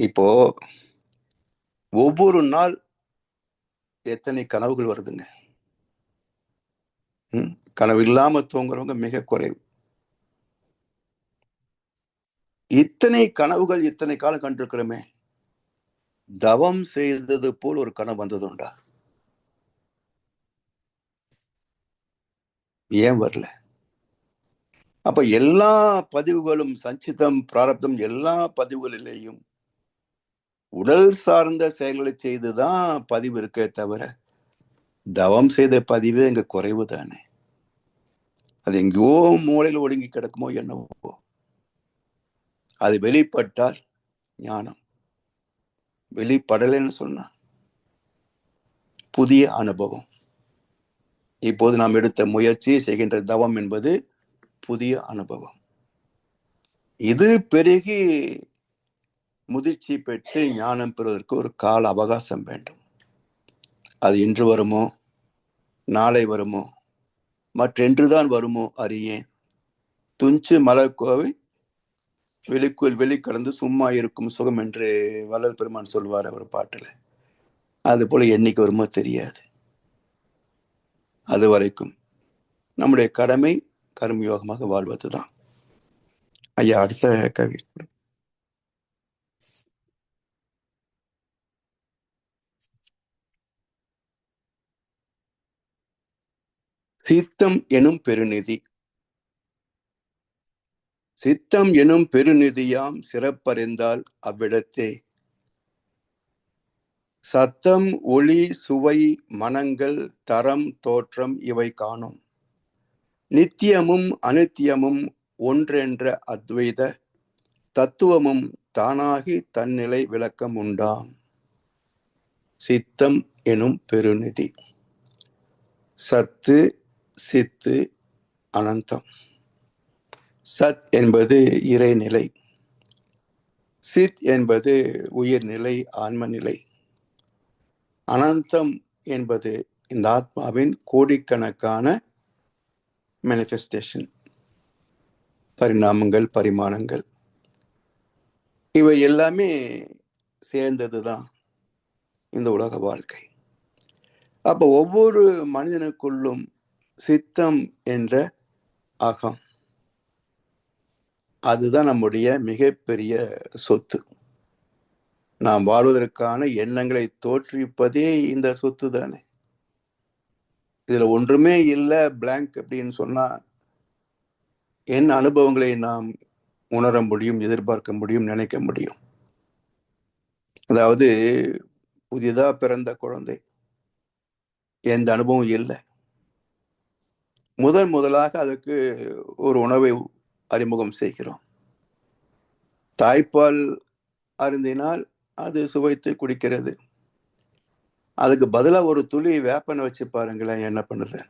S2: இப்போ ஒவ்வொரு நாள் எத்தனை கனவுகள் வருதுங்க? கனவு இல்லாம தூங்குறவங்க மிக குறைவு. இத்தனை கனவுகள் இத்தனை காலம் கண்டிருக்கிறோமே, தவம் செய்தது போல் ஒரு கனவு வந்ததுண்டா? ஏன் வரல? அப்ப எல்லா பதிவுகளும் சஞ்சிதம், பிராரப்தம் எல்லா பதிவுகளிலேயும் உடல் சார்ந்த செயல்களை செய்துதான் பதிவு இருக்கே தவிர, தவம் செய்த பதிவு இங்க குறைவு தானே. அது எங்கேயோ மூலையில் ஒடுங்கி கிடக்குமோ என்னவோ. அது வெளிப்பட்டால் ஞானம், வெளிப்படலைன்னு சொன்னா புதிய அனுபவம். இப்போது நாம் எடுத்த முயற்சி, செய்கின்ற தவம் என்பது புதிய அனுபவம். இது பெருகி முதிர்ச்சி பெற்று ஞானம் பெறுவதற்கு ஒரு கால அவகாசம் வேண்டும். அது இன்று வருமோ, நாளை வருமோ, மற்றென்றுதான் வருமோ அறியேன். துஞ்சு மலர்கோவை வெளிக்குள் வெளிக்கடந்து சும்மா இருக்கும் சுகம் என்று வள்ளல் பெருமான் சொல்வார் அவர் பாட்டுல. அது போல என்னைக்கு வருமோ தெரியாது. அது வரைக்கும் நம்முடைய கடமை கர்மயோகமாக வாழ்வதுதான். ஐயா, அடுத்த கவி. சித்தம் எனும் பெருநிதி. சித்தம் எனும் பெருநிதியாம் சிறப்பறிந்தால் அவ்விடத்தே சத்தம், ஒளி, சுவை, மனங்கள், தரம், தோற்றம் இவை காணும். நித்தியமும் அனித்தியமும் ஒன்றென்ற அத்வைத தத்துவமும் தானாகி தன்னிலை விளக்கம் உண்டாம். சித்தம் எனும் பெருநிதி. சத்து, சித்து, அனந்தம். சத் என்பது இறைநிலை, சித் என்பது உயிர்நிலை, ஆன்மநிலை, அனந்தம் என்பது இந்த ஆத்மாவின் கோடிக்கணக்கான மேனிஃபெஸ்டேஷன், பரிணாமங்கள், பரிமாணங்கள். இவை எல்லாமே சேர்ந்ததுதான் இந்த உலக வாழ்க்கை. அப்ப ஒவ்வொரு மனிதனுக்குள்ளும் சித்தம் என்ற அகம், அதுதான் நம்முடைய மிகப்பெரிய சொத்து. நாம் வாழ்வதற்கான எண்ணங்களை தோற்றுவிப்பதே இந்த சொத்து தானே. இதுல ஒன்றுமே இல்லை, பிளாங்க் அப்படின்னு சொன்னா என்ன அனுபவங்களை நாம் உணர முடியும், எதிர்பார்க்க முடியும், நினைக்க முடியும்? அதாவது புதிதா பிறந்த குழந்தை, எந்த அனுபவம் இல்லை. முதலாக அதுக்கு ஒரு உணவை அறிமுகம் செய்கிறோம். தாய்ப்பால் அருந்தினால் அது சுவைத்து குடிக்கிறது. அதுக்கு பதிலா ஒரு துளி வேப்பனை வச்சு பாருங்களேன், என்ன பண்ணுது?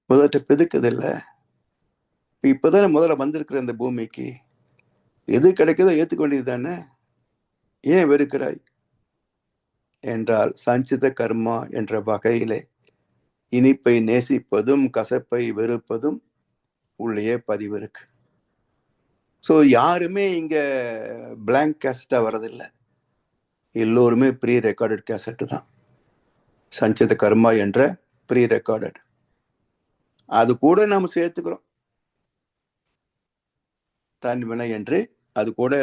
S2: முதல்ல பிதுக்குது இல்ல. இப்பதானே முதல்ல வந்திருக்கிற இந்த பூமிக்கு, எது கிடைக்குதோ ஏத்துக்க வேண்டியது தானே. ஏன் வெறுக்கிறாய் என்றால், சஞ்சித கர்மா என்ற வகையிலே இனிப்பை நேசிப்பதும் கசப்பை வெறுப்பதும் உள்ளே பதிவு இருக்கு. ஸோ யாருமே இங்க பிளாங்க் கேசட்டா வரதில்லை. எல்லோருமே ப்ரீ ரெக்கார்டட் கேசட்டு தான். சஞ்சித கர்மா என்ற ப்ரீ ரெக்கார்டட், அது கூட நாம் சேர்த்துக்கிறோம். தன்வினை என்று அது கூட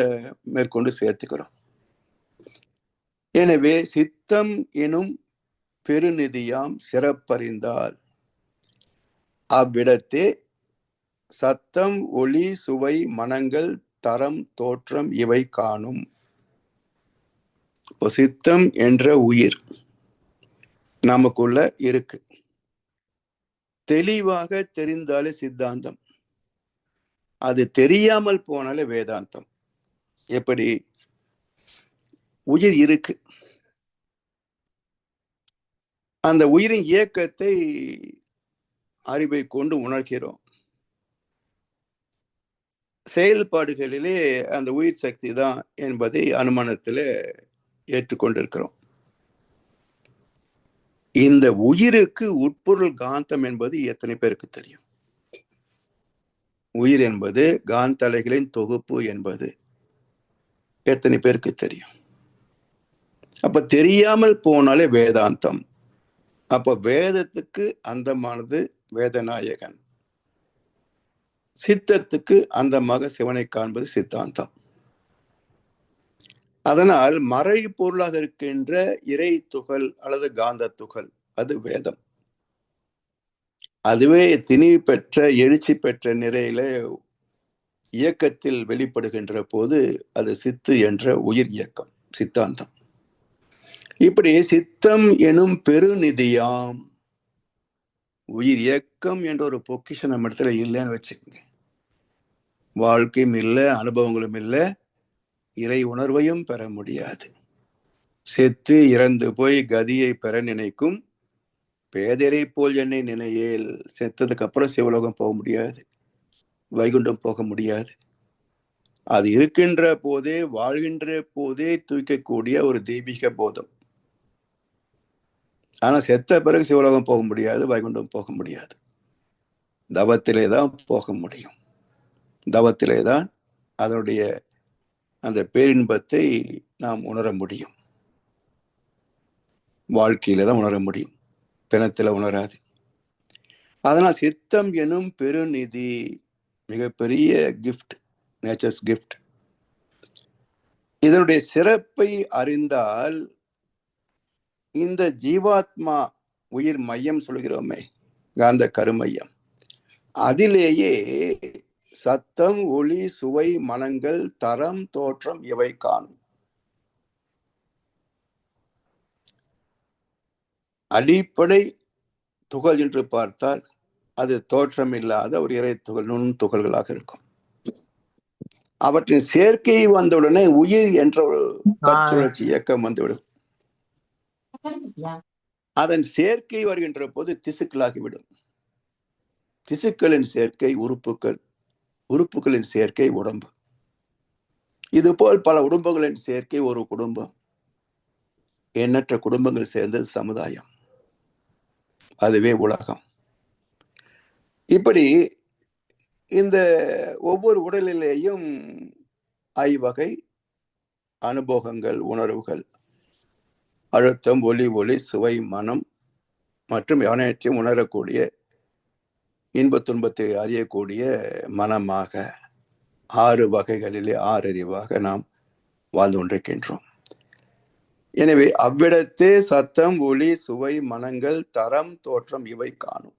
S2: மேற்கொண்டு சேர்த்துக்கிறோம். எனவே சித்தம் எனும் பெருநிதியாம் சிறப்பறிந்தால் அவ்விடத்தே சத்தம், ஒளி, சுவை, மனங்கள், தரம், தோற்றம் இவை காணும். சித்தம் என்ற உயிர் நமக்குள்ள இருக்கு. தெளிவாக தெரிந்தாலே சித்தாந்தம், அது தெரியாமல் போனாலே வேதாந்தம். எப்படி? உயிர் இருக்கு, அந்த உயிரின் இயக்கத்தை அறிவை கொண்டு உணர்கிறோம். செயல்பாடுகளிலே அந்த உயிர் சக்தி தான் என்பதை அனுமானத்தில் ஏற்றுக்கொண்டிருக்கிறோம். இந்த உயிருக்கு உட்பொருள் காந்தம் என்பது எத்தனை பேருக்கு தெரியும்? உயிர் என்பது காந்த அலைகளின் தொகுப்பு என்பது எத்தனை பேருக்கு தெரியும்? அப்ப தெரியாமல் போனாலே வேதாந்தம். அப்ப வேதத்துக்கு அந்தமானது வேதநாயகன், சித்தத்துக்கு அந்தமாக சிவனை காண்பது சித்தாந்தம். அதனால் மறை பொருளாக இருக்கின்ற இறை துகள் அல்லது காந்த துகள் அது வேதம். அதுவே திணிவு பெற்ற எழுச்சி பெற்ற நிலையில இயக்கத்தில் வெளிப்படுகின்ற போது அது சித்து என்ற உயிர் இயக்கம், சித்தாந்தம். இப்படி சித்தம் எனும் பெருநிதியாம். உயிர் இயக்கம் என்ற ஒரு பொக்கிஷம் நம்ம இடத்துல இல்லைன்னு வச்சுக்கோங்க, வாழ்க்கையும் இல்லை, அனுபவங்களும் இல்லை, இறை உணர்வையும் பெற முடியாது. செத்து இறந்து போய் கதியை பெற நினைக்கும் பேதரை போல் என்னை நினையேல். செத்ததுக்கு அப்புறம் சிவலோகம் போக முடியாது, வைகுண்டம் போக முடியாது. அது இருக்கின்ற போதே, வாழ்கின்ற போதே தூக்கக்கூடிய ஒரு தெய்வீக போதம். ஆனா செத்த பிறகு சிவலோகம் போக முடியாது, வைகுண்டம் போக முடியாது. தவத்திலே தான் போக முடியும். தவத்திலே தான் அதனுடைய அந்த பேரின்பத்தை நாம் உணர முடியும். வாழ்க்கையில தான் உணர முடியும், பிணத்துல உணராது. அதனால் சித்தம் எனும் பெருநிதி மிகப்பெரிய கிஃப்ட், நேச்சர்ஸ் கிஃப்ட். இதனுடைய சிறப்பை அறிந்தால் இந்த ஜீவாத்மா உயிர் மையம் சொல்கிறோமே, காந்த கருமையம், அதிலேயே சத்தம், ஒளி, சுவை, மனங்கள், தரம், தோற்றம் இவை காணும். அடிப்படை துகள் என்று பார்த்தால் அது தோற்றம் இல்லாத ஒரு இறை துகள், நுண் துகள்களாக இருக்கும். அவற்றின் சேர்க்கை வந்தவுடனே உயிர் என்ற ஒரு தற்சுழற்சி இயக்கம் வந்துவிடும். அதன் சேர்க்கை வருகின்ற போது திசுக்களாகிவிடும். திசுக்களின் சேர்க்கை உறுப்புகள், உறுப்புகளின் சேர்க்கை உடம்பு. இதுபோல் பல உடம்புகளின் சேர்க்கை ஒரு குடும்பம், எண்ணற்ற குடும்பங்கள் சேர்ந்தது சமுதாயம், அதுவே உலகம். இப்படி இந்த ஒவ்வொரு உடலிலேயும் ஐவகை அனுபவங்கள், உணர்வுகள், அழுத்தம், ஒலி, ஒளி, சுவை, மனம் மற்றும் அனைத்தையும் உணரக்கூடிய, இன்ப துன்பத்தை அறியக்கூடிய மனமாக 6 வகைகளிலே 6 அறிவாக நாம் வாழ்ந்து கொண்டிருக்கின்றோம். எனவே அவ்விடத்தே சத்தம், ஒளி, சுவை, மனங்கள், தரம், தோற்றம் இவை காணும்.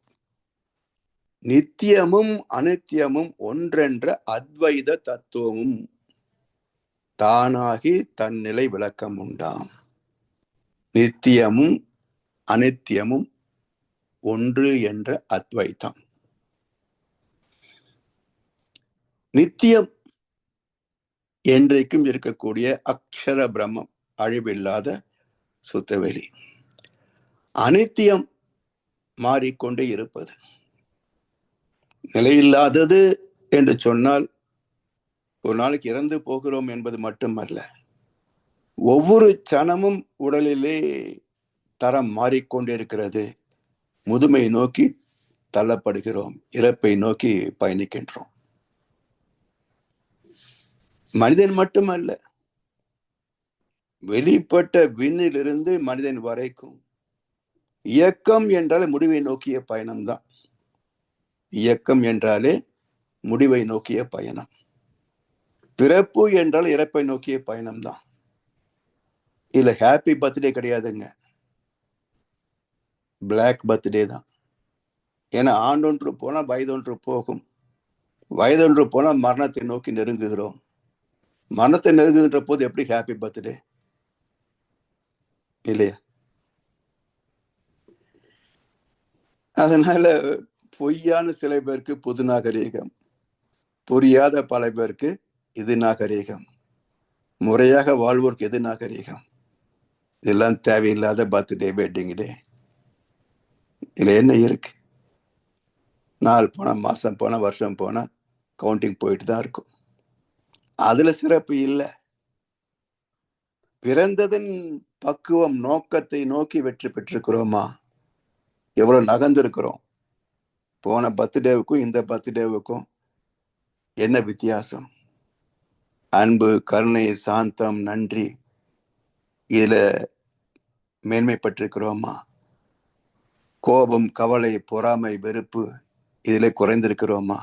S2: நித்தியமும் அனித்தியமும் ஒன்றென்ற அத்வைத தத்துவமும் தானாகி தன்னிலை விளக்கம் உண்டாம். நித்தியமும் அனித்தியமும் ஒன்று என்ற அத்வைத்தம். நித்தியம் என்றைக்கும் இருக்கக்கூடிய அக்ஷர பிரம்மம், அழிவில்லாத சுத்தவெளி. அனித்தியம் மாறிக்கொண்டே இருப்பது. நிலையில்லாதது என்று சொன்னால் ஒரு நாளைக்கு இறந்து போகிறோம் என்பது மட்டுமல்ல, ஒவ்வொரு சனமும் உடலிலே தரம் மாறிக்கொண்டிருக்கிறது. முதுமை நோக்கி தள்ளப்படுகிறோம், இறப்பை நோக்கி பயணிக்கின்றோம். மனிதன் மட்டுமல்ல, வெளிப்பட்ட விண்ணிலிருந்து மனிதன் வரைக்கும் இயக்கம் என்றாலே முடிவை நோக்கிய பயணம்தான். இயக்கம் என்றாலே முடிவை நோக்கிய பயணம். பிறப்பு என்றால் இறப்பை நோக்கிய பயணம்தான். இல்ல ஹாப்பி பர்த்டே கிடையாதுங்க, பிளாக் பர்த்டே தான். ஏன்னா ஆண்டொன்று போனால் வயதொன்று போகும், வயதொன்று போனால் மரணத்தை நோக்கி நெருங்குகிறோம். மரணத்தை நெருங்குகின்ற போது எப்படி ஹாப்பி பர்த்டே இல்லையா? அதனால பொய்யான சில பேருக்கு புது நாகரீகம், புரியாத பல பேருக்கு இது நாகரீகம், முறையாக வாழ்வோருக்கு எது நாகரீகம்? இதெல்லாம் தேவையில்லாத பர்த்டே, வெட்டிங் டே. இதுல என்ன இருக்கு? நாள் போனா, மாசம் போனா, வருஷம் போனா கவுண்டிங் போயிட்டு தான் இருக்கும். அதுல சிறப்பு இல்லை. பிறந்ததன் பக்குவம், நோக்கத்தை நோக்கி வெற்றி பெற்றிருக்கிறோமா? எவ்வளவு நகர்ந்திருக்கிறோம்? போன பர்த்டேவுக்கும் இந்த பர்த்டேவுக்கும் என்ன வித்தியாசம்? அன்பு, கருணை, சாந்தம், நன்றி இதுல மேன்மைப்பட்டிருக்கிறோமா? கோபம், கவலை, பொறாமை, வெறுப்பு இதுல குறைந்திருக்கிறோமா?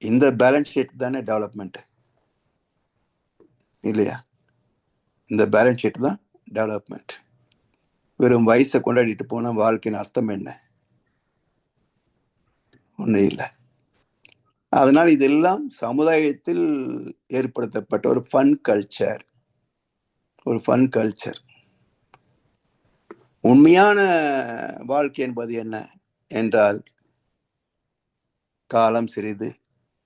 S2: இந்த பேலன்ஸ் ஷீட் தானே டெவலப்மெண்ட், இல்லையா? இந்த பேலன்ஸ் ஷீட் தான் டெவலப்மெண்ட். வெறும் வயசை கொண்டாடிட்டு போன வாழ்க்கையின் அர்த்தம் என்ன? ஒன்றும் இல்லை. அதனால் இதெல்லாம் சமுதாயத்தில் ஏற்படுத்தப்பட்ட ஒரு ஃபன் கல்ச்சர். உண்மையான வாழ்க்கை என்பது என்ன என்றால், காலம் சிறிது,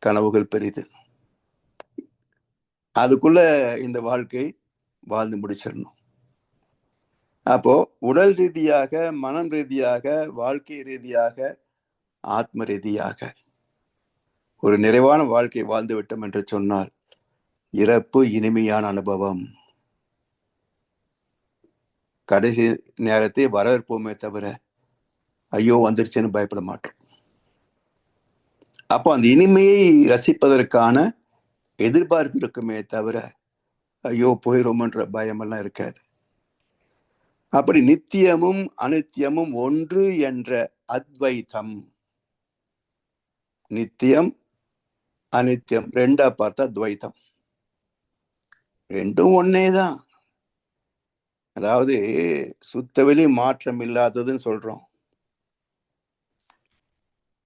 S2: கனவுகள் பெரிது. அதுக்குள்ள இந்த வாழ்க்கை வாழ்ந்து முடிச்சிடணும். அப்போ உடல் ரீதியாக, மனம் ரீதியாக, வாழ்க்கை ரீதியாக, ஆத்ம ரீதியாக ஒரு நிறைவான வாழ்க்கை வாழ்ந்து விட்டோம் என்று சொன்னால் இறப்பு இனிமையான அனுபவம். கடைசி நேரத்தை வரவேற்போமே தவிர ஐயோ வந்துருச்சுன்னு பயப்பட மாட்டோம். அப்போ அந்த இனிமையை ரசிப்பதற்கான எதிர்பார்ப்பு இருக்குமே தவிர ஐயோ போயிரோமன்ற பயமெல்லாம் இருக்காது. அப்படி நித்தியமும் அனித்தியமும் ஒன்று என்ற அத்வைதம், நித்தியம் அனித்தியம் ரெண்டா பார்த்தா துவைத்தம், ரெண்டும் ஒன்னேதான். அதாவது சுத்தவெளி மாற்றம் இல்லாததுன்னு சொல்றோம்.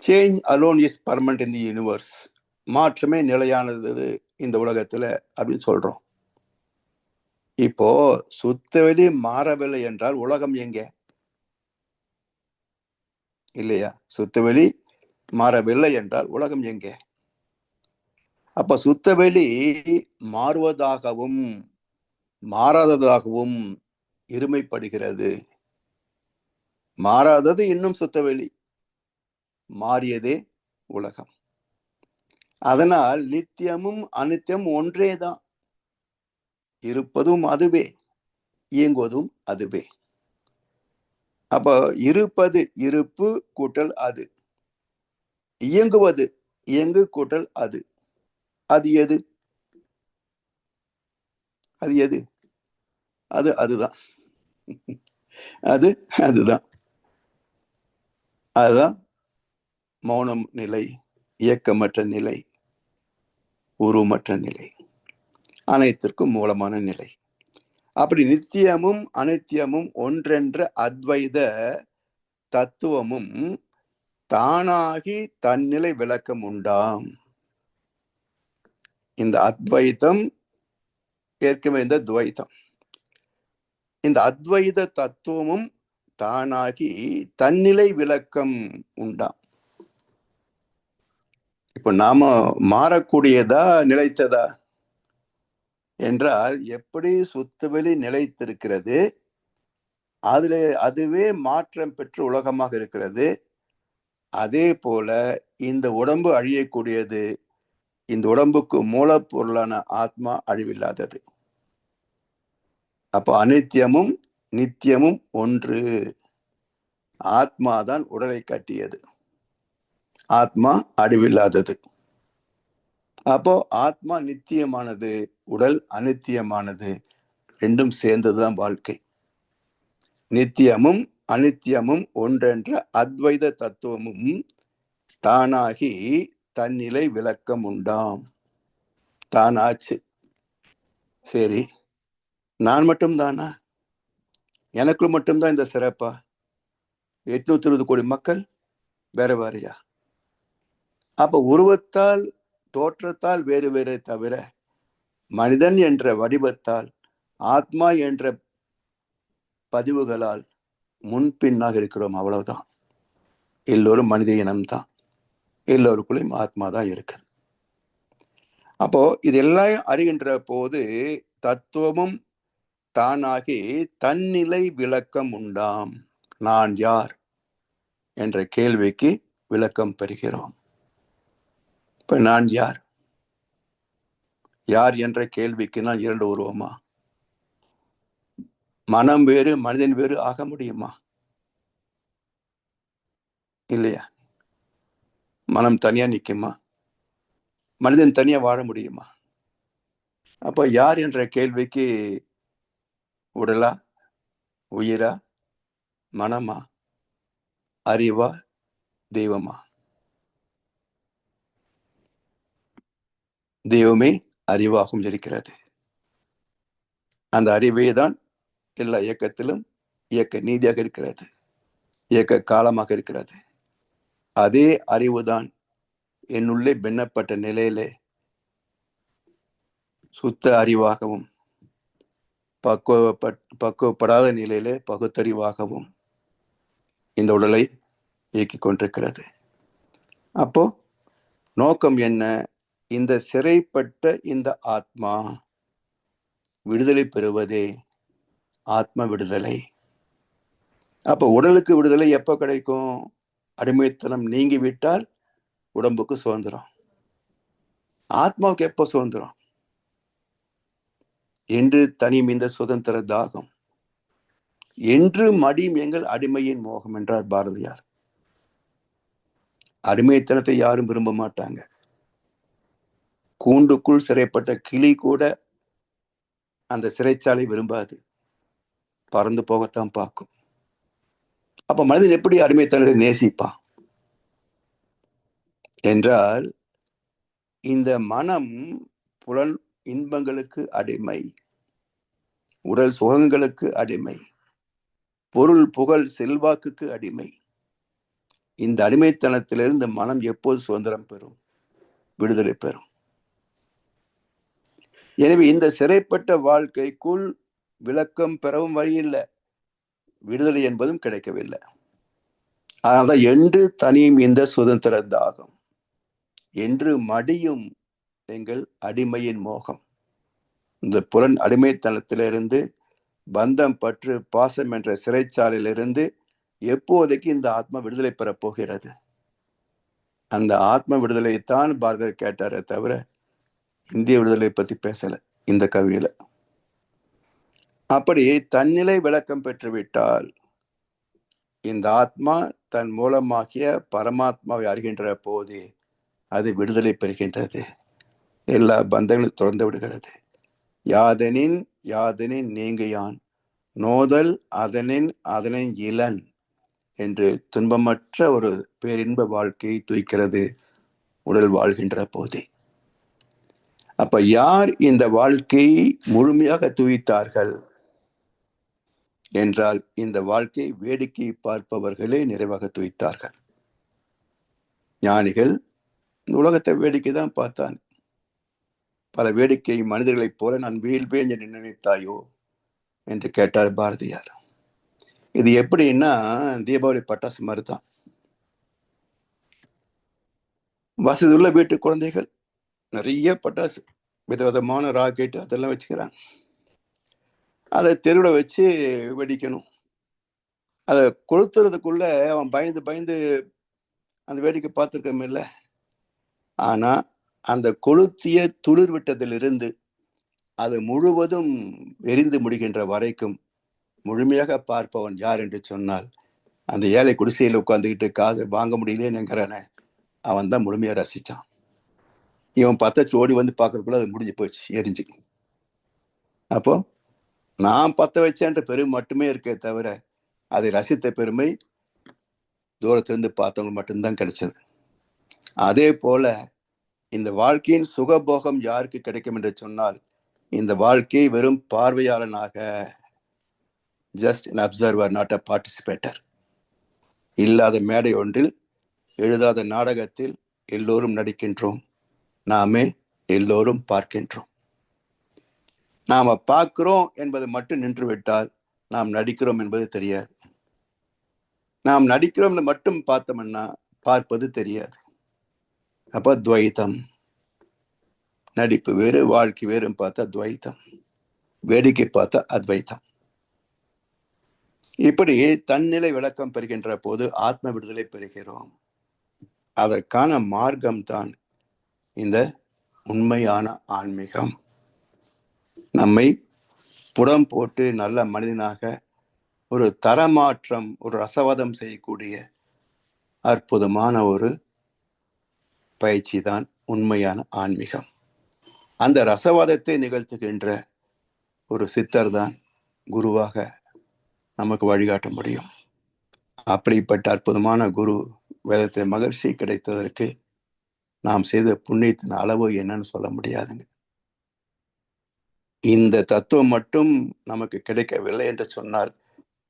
S2: Change alone is permanent in the universe, மாற்றமே நிலையானது இந்த உலகத்துல அப்படின்னு சொல்றோம். இப்போ சுத்தவெளி மாறவில்லை என்றால் உலகம் எங்க? இல்லையா? சுத்தவெளி மாறவில்லை என்றால் உலகம் எங்கே? அப்ப சுத்தவெளி மாறுவதாகவும் மாறாததாகவும் இருமைப்படுகிறது. மாறாதது இன்னும் சுத்தவெளி, மாறியதே உலகம். அதனால் நித்தியமும் அனித்தியம் ஒன்றேதான். இருப்பதும் அதுவே, இயங்குவதும் அதுவே. அப்ப இருப்பது இருப்பு கூட்டல் அது, இயங்குவது இயங்கு கூட்டல் அது. அது எது? அது எது? அதுதான். அதுதான். அதுதான் மௌனம் நிலை, இயக்கமற்ற நிலை, உருவமற்ற நிலை, அனைத்திற்கும் மூலமான நிலை. அப்படி நித்தியமும் அனித்தியமும் ஒன்றென்ற அத்வைத தத்துவமும் தானாகி தன்னிலை விளக்கம் உண்டாம். இந்த அத்வைதம் ஏற்கனவே இந்த துவைத்தம். இந்த அத்வைத தத்துவமும் தானாகி தன்னிலை விளக்கம் உண்டாம். இப்ப நாம மாறக்கூடியதா நிலைத்ததா என்றால், எப்படி சுத்தவெளி நிலைத்திருக்கிறது, அதுவே மாற்றம் பெற்று உலகமாக இருக்கிறது, அதே போல இந்த உடம்பு அழியக்கூடியது. இந்த உடம்புக்கு மூலப்பொருளான ஆத்மா அழிவில்லாதது. அப்ப அனித்தியமும் நித்தியமும் ஒன்று. ஆத்மாதான் உடலை கட்டியது, ஆத்மா அழிவில்லாதது. அப்போ ஆத்மா நித்தியமானது, உடல் அனித்தியமானது, ரெண்டும் சேர்ந்ததுதான் வாழ்க்கை. நித்தியமும் அனித்தியமும் ஒன்றென்ற அத்வைத தத்துவமும் தானாகி தன்னிலை விளக்கம் உண்டாம். தானாச்சு. சரி, நான் மட்டும்தானா? எனக்கு மட்டும்தான் இந்த சிறப்பா? 820 கோடி மக்கள் வேற வேறையா? அப்ப உருவத்தால் தோற்றத்தால் வேறு வேறு தவிர மனிதன் என்ற வடிவத்தால் ஆத்மா என்ற பதிவுகளால் முன்பின்னாக இருக்கிறோம், அவ்வளவுதான். எல்லோரும் மனித இனம்தான், எல்லோருக்குள்ளேயும் ஆத்மா தான் இருக்குது. அப்போ இதெல்லாம் அறிகின்ற போது தத்துவமும் தானாகி தன்னிலை விளக்கம் உண்டாம். நான் யார் என்ற கேள்விக்கு விளக்கம் பெறுகிறோம். இப்ப நான் யார்? யார் என்ற கேள்விக்கு நான் இரண்டு உருவமா? மனம் வேறு மனிதன் வேறு ஆக முடியுமா? இல்லையா? மனம் தனியா நிக்குமா? மனிதன் தனியா வாழ முடியுமா? அப்போ யார் என்ற கேள்விக்கு உடலா, உயிரா, மனமா, அறிவா, தெய்வமா? தெய்வமே அறிவாகவும் இருக்கிறது. அந்த அறிவே தான் எல்லா இயக்கத்திலும் இயக்க நீதியாக இருக்கிறது, இயக்க காலமாக இருக்கிறது. அதே அறிவுதான் என்னுள்ளே பின்னப்பட்ட நிலையிலே சுத்த அறிவாகவும் பக்குவப்படாத நிலையிலே பகுத்தறிவாகவும் இந்த உடலை இயக்கிக் கொண்டிருக்கிறது. அப்போ நோக்கம் என்ன? இந்த சிறைப்பட்ட இந்த ஆத்மா விடுதலை பெறுவதே ஆத்ம விடுதலை. அப்போ உடலுக்கு விடுதலை எப்போ கிடைக்கும்? அடிமைத்தனம் நீங்கிவிட்டால் உடம்புக்கு சுதந்திரம். ஆத்மாவுக்கு எப்போ சுதந்திரம்? என்று தனியும் இந்த சுதந்திர தாகம், என்று மடியும் எங்கள் அடிமையின் மோகம் என்றார் பாரதியார். அடிமைத்தனத்தை யாரும் விரும்ப மாட்டாங்க. கூண்டுக்குள் சிறைப்பட்ட கிளி கூட அந்த சிறைச்சாலை விரும்பாது, பறந்து போகத்தான் பார்க்கும். அப்ப மனிதன் எப்படி அடிமைத்தனத்தை நேசிப்பான் என்றால், இந்த மனம் புலன் இன்பங்களுக்கு அடிமை, உடல் சுகங்களுக்கு அடிமை, பொருள் புகழ் செல்வாக்குக்கு அடிமை. இந்த அடிமைத்தனத்திலிருந்து மனம் எப்போது சுதந்திரம் பெறும்? விடுதலை பெறும். எனவே இந்த சிறைப்பட்ட வாழ்க்கைக்குள் விளக்கம் பெறவும் வழி இல்லை, விடுதலை என்பதும் கிடைக்கவில்லை. அதனால்தான் என்று தனியும் இந்த சுதந்திர தாகம், என்று மடியும் எங்கள் அடிமையின் மோகம். இந்த புலன் அடிமைத்தனத்திலிருந்து, பந்தம் பற்று பாசம் என்ற சிறைச்சாலையிலிருந்து எப்போதைக்கு இந்த ஆத்மா விடுதலை பெறப் போகிறது? அந்த ஆத்ம விடுதலைத்தான் பாரதியார் கேட்டாரே தவிர இந்திய விடுதலை பத்தி பேசல இந்த கவியில. அப்படி தன்னிலை விளக்கம் பெற்றுவிட்டால் இந்த ஆத்மா தன் மூலமாகிய பரமாத்மாவை அறிகின்ற போது அது விடுதலை பெறுகின்றது, எல்லா பந்தங்களும் திறந்து விடுகிறது. யாதெனின் யாதெனின் நீங்கியான் நோதல் அதனின் அதனின் இளன் என்று துன்பமற்ற ஒரு பேரின்ப வாழ்க்கையை துய்க்கிறது உடல் வாழ்கின்ற போதே. அப்ப யார் இந்த வாழ்க்கையை முழுமையாக துய்த்தார்கள் என்றால், இந்த வாழ்க்கை வேடிக்கை பார்ப்பவர்களே நிறைவாக துய்த்தார்கள். ஞானிகள் உலகத்தை வேடிக்கை தான் பார்த்தான். பல வேடிக்கை மனிதர்களைப் போல நான் வீழ்வேன் என்று நினைத்தாயோ என்று கேட்டார் பாரதியார். இது எப்படின்னா தீபாவளி பட்டாசு மாதிரி தான். வசதி உள்ள வீட்டு குழந்தைகள் நிறைய பட்டாசு, விதவிதமான ராக்கெட் அதெல்லாம் வச்சுக்கிறாங்க. அதை தெருவில் வச்சு வெடிக்கணும். அதை கொளுத்துறதுக்குள்ள அவன் பயந்து பயந்து அந்த வேடிக்கை பார்த்துருக்கோம் இல்லை. ஆனா அந்த கொளுத்திய துளிர் விட்டதிலிருந்து அது முழுவதும் எரிந்து முடிகின்ற வரைக்கும் முழுமையாக பார்ப்பவன் யார் என்று சொன்னால், அந்த ஏழை குடிசையில் உட்காந்துக்கிட்டு காசு வாங்க முடியலேன்னுங்கிறானே, அவன் தான் முழுமையாக ரசிச்சான். இவன் பத்தச்சு ஓடி வந்து பார்க்கறதுக்குள்ள அது முடிஞ்சு போச்சு, எரிஞ்சு. அப்போ நான் பத்த வச்சேன்ற பெருமை மட்டுமே இருக்கே தவிர அதை ரசித்த பெருமை தூரத்திலிருந்து பார்த்தவங்க மட்டும்தான் கிடைச்சது. அதே போல இந்த வாழ்க்கையின் சுகபோகம் யாருக்கு கிடைக்கும் என்று சொன்னால், இந்த வாழ்க்கையை வெறும் பார்வையாளனாக, just an observer, not a participator, இல்லாத மேடை ஒன்றில், எழுதாத நாடகத்தில் எல்லோரும் நடிக்கின்றோம், நாமே எல்லோரும் பார்க்கின்றோம். நாம பார்க்கிறோம் என்பது மட்டும் நின்று விட்டால் நாம் நடிக்கிறோம் என்பது தெரியாது. நாம் நடிக்கிறோம் மட்டும் பார்த்தோம்னா பார்ப்பது தெரியாது. அப்ப துவைத்தம், நடிப்பு வேறு வாழ்க்கை வேறும் பார்த்தா துவைத்தம், வேடிக்கை பார்த்தா அத்வைத்தம். இப்படி தன்னிலை விளக்கம் பெறுகின்ற போது ஆத்ம விடுதலை பெறுகிறோம். அதற்கான மார்க்கம் தான் இந்த உண்மையான ஆன்மீகம். நம்மை புடம் போட்டு நல்ல மனிதனாக ஒரு தரமாற்றம், ஒரு ரசவாதம் செய்யக்கூடிய அற்புதமான ஒரு பயிற்சி தான் உண்மையான ஆன்மீகம். அந்த ரசவாதத்தை நிகழ்த்துகின்ற ஒரு சித்தர் தான் குருவாக நமக்கு வழிகாட்ட முடியும். அப்படிப்பட்ட அற்புதமான குரு வேதத்தை மகர்ஷி கிடைத்ததற்கு நாம் செய்த புண்ணியத்தின் அளவு என்னன்னு சொல்ல முடியாதுங்க. இந்த தத்துவம் மட்டும் நமக்கு கிடைக்கவில்லை என்று சொன்னால்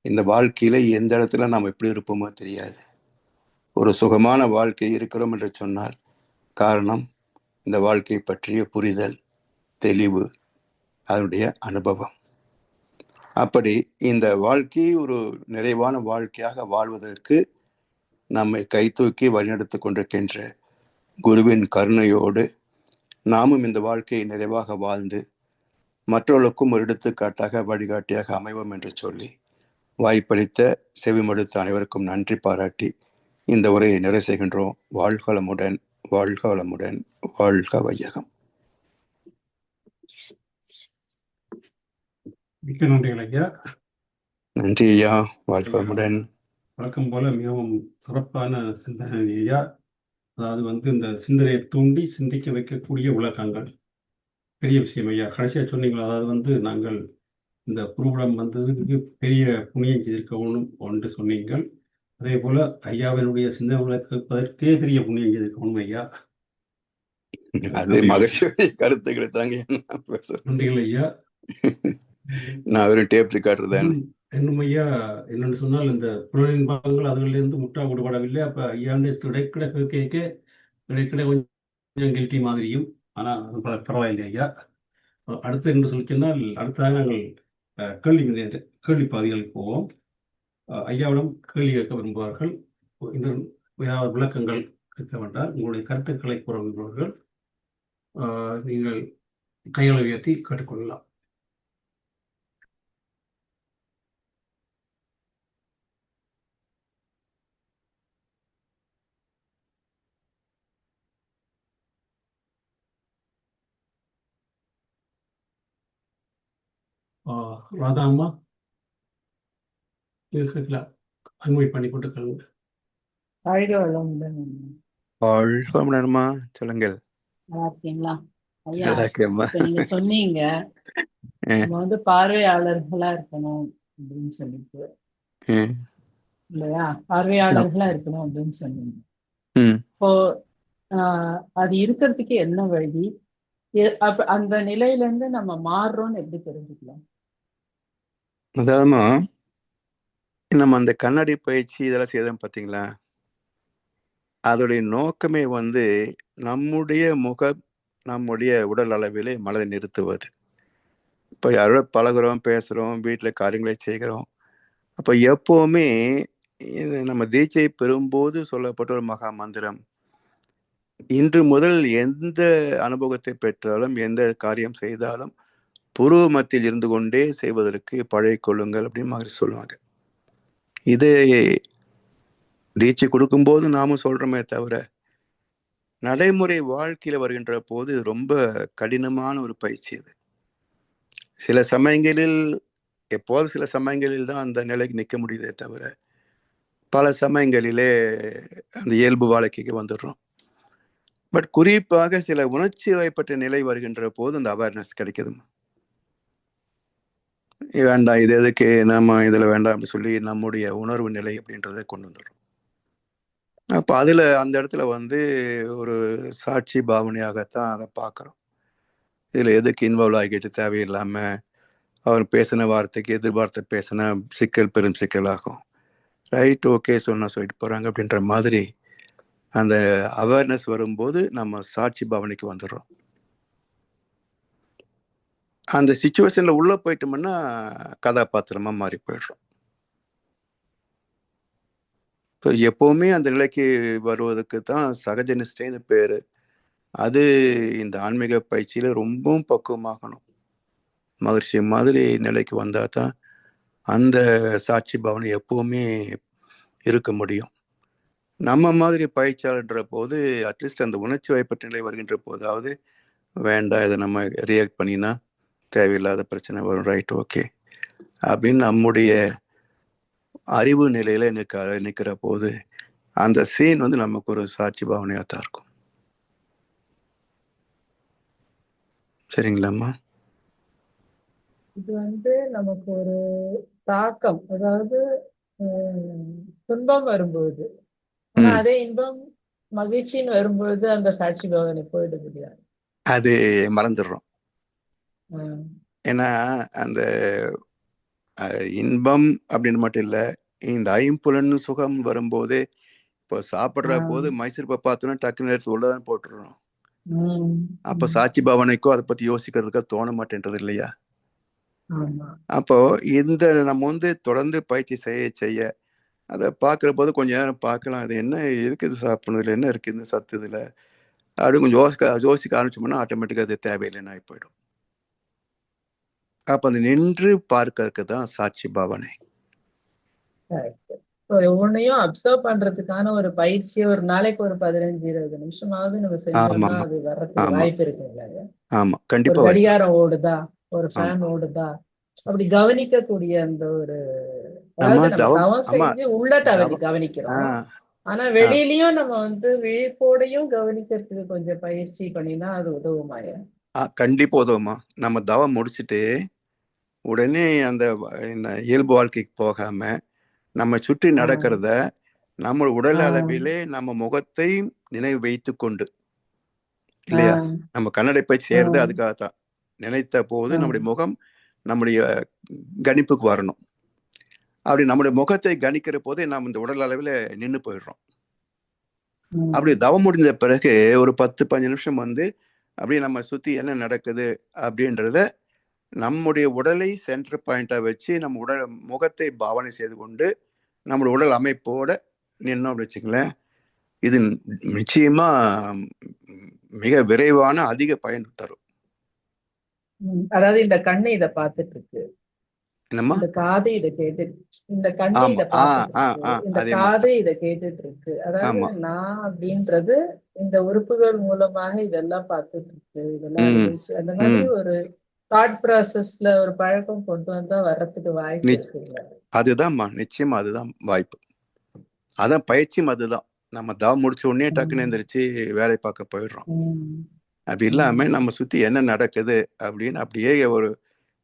S2: இந்த வாழ்க்கையில எந்த இடத்துல நாம் எப்படி இருப்போமோ தெரியாது. ஒரு சுகமான வாழ்க்கை இருக்கிறோம் என்று சொன்னால் காரணம் இந்த வாழ்க்கை பற்றிய புரிதல், தெளிவு, அதனுடைய அனுபவம். அப்படி இந்த வாழ்க்கை ஒரு நிறைவான வாழ்க்கையாக வாழ்வதற்கு நம்மை கைதூக்கி வழிநடத்தி கொண்டிருக்கின்ற குருவின் கருணையோடு நாமும் இந்த வாழ்க்கையை நிறைவாக வாழ்ந்து மற்றவர்களுக்கும் ஒரு எடுத்துக்காட்டாக வழிகாட்டியாக அமைவோம் என்று சொல்லி வாய்ப்பளித்த செவிமடுத்த அனைவருக்கும் நன்றி பாராட்டி இந்த உரையை நிறைவு செய்கின்றோம். வாழ்க வளமுடன், வாழ்க வளமுடன், வாழ்க வையகம்.
S1: மிக்க நன்றிகள் ஐயா.
S2: நன்றி ஐயா. வாழ்க வளமுடன்.
S1: வழக்கம் போல மிகவும் சிறப்பான சிந்தனை ஐயா. அதாவது இந்த சிந்தனையை தூண்டி சிந்திக்க வைக்கக்கூடிய விளக்கங்கள் பெரிய விஷயம் ஐயா. கடைசியாக சொன்னீங்களா, அதாவது நாங்கள் இந்த குருவிடம் வந்ததுக்கு பெரிய புண்ணியம் செய்திருக்கணும் ஒன்று சொன்னீங்கள். அதே போல ஐயாவினுடைய சிந்தனைகளை கேட்பதற்கே பெரிய புண்ணியம் செய்திருக்கணும் ஐயா.
S2: அது மகிழ்ச்சியுடைய கருத்துக்களை தாங்க.
S1: நன்றிகள் ஐயா.
S2: நான் ஒரு டேப் ரெக்கார்டர் தான்.
S1: இன்னும் ஐயா என்னன்னு சொன்னால் இந்த புலனின்பங்கள் அதுகளிலிருந்து முற்றா விடுபடவில்லை. அப்ப ஐயாண்டு கிடைக்கிட கிடைக்கிட கொஞ்சம் கில்ட்டி மாதிரியும், ஆனா பரவாயில்லை ஐயா. அடுத்து என்று சொல்லி சொன்னால் அடுத்ததாக நாங்கள் கேள்வி பாதிகளுக்கு போவோம். ஐயாவிடம் கேள்வி கேட்க விரும்புவார்கள். இந்த விளக்கங்கள் கேட்க வேண்டாம், உங்களுடைய கருத்துக்களை கூற விரும்புவார்கள். நீங்கள் கைகளை உயர்த்தி கேட்டுக்கொள்ளலாம். ராதா அம்மா கேட்கலாம், அனுமதி பண்ணி கொண்டு
S2: சொல்லுங்கள்.
S3: நீங்க சொன்னீங்க நம்ம பார்வையாளர்களா இருக்கணும் அப்படின்னு சொல்லிட்டு இல்லையா, பார்வையாளர்களா இருக்கணும் அப்படின்னு சொன்னீங்க. இப்போ அது இருக்கிறதுக்கு என்ன வழி? அந்த நிலையில இருந்து நம்ம மாறுறோம்னு எப்படி தெரிஞ்சுக்கலாம்?
S2: அதாவது நம்ம அந்த கண்ணாடி பயிற்சி இதெல்லாம் செய்தோம் பார்த்தீங்களா, அதோடைய நோக்கமே நம்முடைய நம்முடைய உடல் அளவிலே மனதை நிறுத்துவது. இப்போ யாரோட பழகுறோம், பேசுகிறோம், வீட்டில் காரியங்களை செய்கிறோம். அப்போ எப்போவுமே நம்ம தீட்சை பெறும்போது சொல்லப்பட்ட ஒரு மகா மந்திரம், இன்று முதல் எந்த அனுபவத்தை பெற்றாலும் எந்த காரியம் செய்தாலும் புருவ மத்தியில் இருந்து கொண்டே செய்வதற்கு பழகிக்கொள்ளுங்கள் அப்படின்னு மாதிரி சொல்லுவாங்க. இது தீட்சை கொடுக்கும்போது நாமும் சொல்றோமே தவிர நடைமுறை வாழ்க்கையில வருகின்ற போது ரொம்ப கடினமான ஒரு பயிற்சி. இது சில சமயங்களில் சில சமயங்களில் தான் அந்த நிலைக்கு நிற்க முடியுதே தவிர பல சமயங்களிலே அந்த இயல்பு வாழ்க்கைக்கு வந்துடுறோம். பட் குறிப்பாக சில உணர்ச்சி வயப்பட்ட நிலை வருகின்ற போது அந்த அவேர்னஸ் கிடைக்குது. வேண்டாம், இது எதுக்கு, நம்ம இதுல வேண்டாம் அப்படி சொல்லி நம்முடைய உணர்வு நிலை அப்படின்றத கொண்டு வந்துடும். அப்ப அதுல அந்த இடத்துல ஒரு சாட்சி பாவனையாகத்தான் அதை பார்க்குறோம். இதுல எதுக்கு இன்வால்வ் ஆகிட்டு தேவையில்லாம அவர் பேசின வார்த்தைக்கு எதிர்பார்த்த பேசின சிக்கல் பெரும் சிக்கலாகும். ரைட், ஓகே சொன்னா சொல்லிட்டு போறாங்க அப்படின்ற மாதிரி அந்த அவேர்னஸ் வரும்போது நம்ம சாட்சி பாவனைக்கு வந்துடுறோம். அந்த சிச்சுவேஷன்ல உள்ள போயிட்டோம்னா கதாபாத்திரமா மாறி போயிடுறோம். எப்பவுமே அந்த நிலைக்கு வருவதற்கு தான் சகஜ நிஷ்டைன்னு பேரு. அது இந்த ஆன்மீக பயிற்சியில ரொம்பவும் பக்குவமாகணும். மகிழ்ச்சி மாதிரி நிலைக்கு வந்தா தான் அந்த சாட்சி பாவனை எப்பவுமே இருக்க முடியும். நம்ம மாதிரி பயிற்சியாளர்ன்ற போது அட்லீஸ்ட் அந்த உணர்ச்சி வயப்பட்ட நிலை வருகின்ற போதாவது வேண்டாம், இதை நம்ம ரியாக்ட் பண்ணினா தேவையில்லாத பிரச்சனை வரும், ரைட் ஓகே அப்படின்னு நம்முடைய அறிவு நிலையில நிற்கிற போது அந்த சீன் நமக்கு ஒரு சாட்சி பாவனையாக தான் இருக்கும். சரிங்களாம்மா?
S3: இது நமக்கு ஒரு தாக்கம், அதாவது துன்பம் வரும்போது, ஆனா அதே இன்பம் மகிழ்ச்சின்னு வரும்பொழுது அந்த சாட்சி பாவனை போயிட முடியாது,
S2: அது மறந்துடுறோம். ஏன்னா அந்த இன்பம் அப்படின்னு மட்டும் இல்லை, இந்த ஐம்புலன் சுகம் வரும்போதே இப்போ சாப்பிட்ற போது மைசூர் பா பார்த்தோன்னா டக்குன்னு எடுத்து உள்ளதான் போட்டுடுறோம். அப்போ சாட்சி பாவனைக்கோ அதை பத்தி யோசிக்கிறதுக்கோ தோண மாட்டேன்றது இல்லையா? அப்போ இந்த நம்ம தொடர்ந்து பயிற்சி செய்ய செய்ய அதை பார்க்குற போது கொஞ்ச நேரம் பார்க்கலாம், அது என்ன எதுக்கு இது சாப்பிடணும், இதில் என்ன இருக்குது இந்த சத்து இதில் அப்படி கொஞ்சம் யோசிக்க ஆரம்பிச்சோம்னா ஆட்டோமேட்டிக்காக அது தேவையில்லைன்னு ஆகி போயிடும். அப்போ அந்த நின்று பார்க்கறதுக்கு தான் சாட்சி பாவனை.
S3: ஒவ்வொன்னையும் அப்சர்வ் பண்றதுக்கான ஒரு பயிற்சியை ஒரு நாளைக்கு ஒரு 15-20 நிமிஷமாவது நம்ம செஞ்சோம்னா அது வர்றதுக்கு வாய்ப்பு இருக்கு.
S2: ஆமா, கண்டிப்பா.
S3: ஒரு கடிகாரம் ஓடுதா, ஒரு ஃபேன் ஓடுதா, அப்படி கவனிக்கக்கூடிய அந்த ஒரு, அதாவது நம்ம தவம் செஞ்சு உள்ளத கவனிக்கிறோம், ஆனா வெளியிலயும் நம்ம விழிப்போடையும் கவனிக்கிறதுக்கு கொஞ்சம் பயிற்சி பண்ணினா அது உதவுமாயா?
S2: கண்டிப்பா உதவுமா. நம்ம தவம் முடிச்சுட்டு உடனே அந்த இயல்பு வாழ்க்கைக்கு போகாம நம்ம சுற்றி நடக்கிறத நம்ம உடல் அளவிலே நம்ம முகத்தை நினைவு வைத்து கொண்டு, இல்லையா, நம்ம கண்ணடை போய் சேர்றது அதுக்காகத்தான். நினைத்த போது நம்முடைய முகம் நம்முடைய கணிப்புக்கு வரணும். அப்படி நம்முடைய முகத்தை கணிக்கிற போதே நாம் இந்த உடல் அளவில் நின்று போயிடுறோம். அப்படி தவம் முடிஞ்ச பிறகு ஒரு 10-15 நிமிஷம் அப்படியே நம்ம சுத்தி என்ன நடக்குது அப்படின்றத நம்முடைய உடலை சென்டர் பாயிண்டா வச்சு நம்ம முகத்தை பாவனை செய்து கொண்டு நம்முடைய உடல் அமைப்போட நின்னோம் அப்படி வச்சுங்களேன், இது நிச்சயமா மிக விரைவான அதிக பயன் தரும்.
S3: அதாவது இந்த கண்ணு இதை பார்த்துட்டு இருக்கு, இந்த காது இதை கேட்டுட்டு, இந்த கண்ணு இதை பார்த்துட்டு, இந்த காது இதை கேட்டுட்டு இருக்கு, அதாவது நான் அப்படின்றது இந்த உறுப்புகள் மூலமாக இதெல்லாம் பார்த்துட்டு இருக்கு, இதெல்லாம் அனுபவிச்சு, அந்த மாதிரி ஒரு தாட் ப்ராசஸ்ல ஒரு பழக்கம் கொண்டு வந்தா வர்றதுக்கு வாய்ப்பு இருக்குல்ல?
S2: அதுதான்மா, நிச்சயமா அதுதான் வாய்ப்பு, அதான் பயிற்சியும் அதுதான். நம்ம தவம் முடிச்ச உடனே டக்குன்னு எந்திரிச்சு வேலை பார்க்க போயிடுறோம். அப்படி இல்லாம நம்ம சுத்தி என்ன நடக்குது அப்படின்னு அப்படியே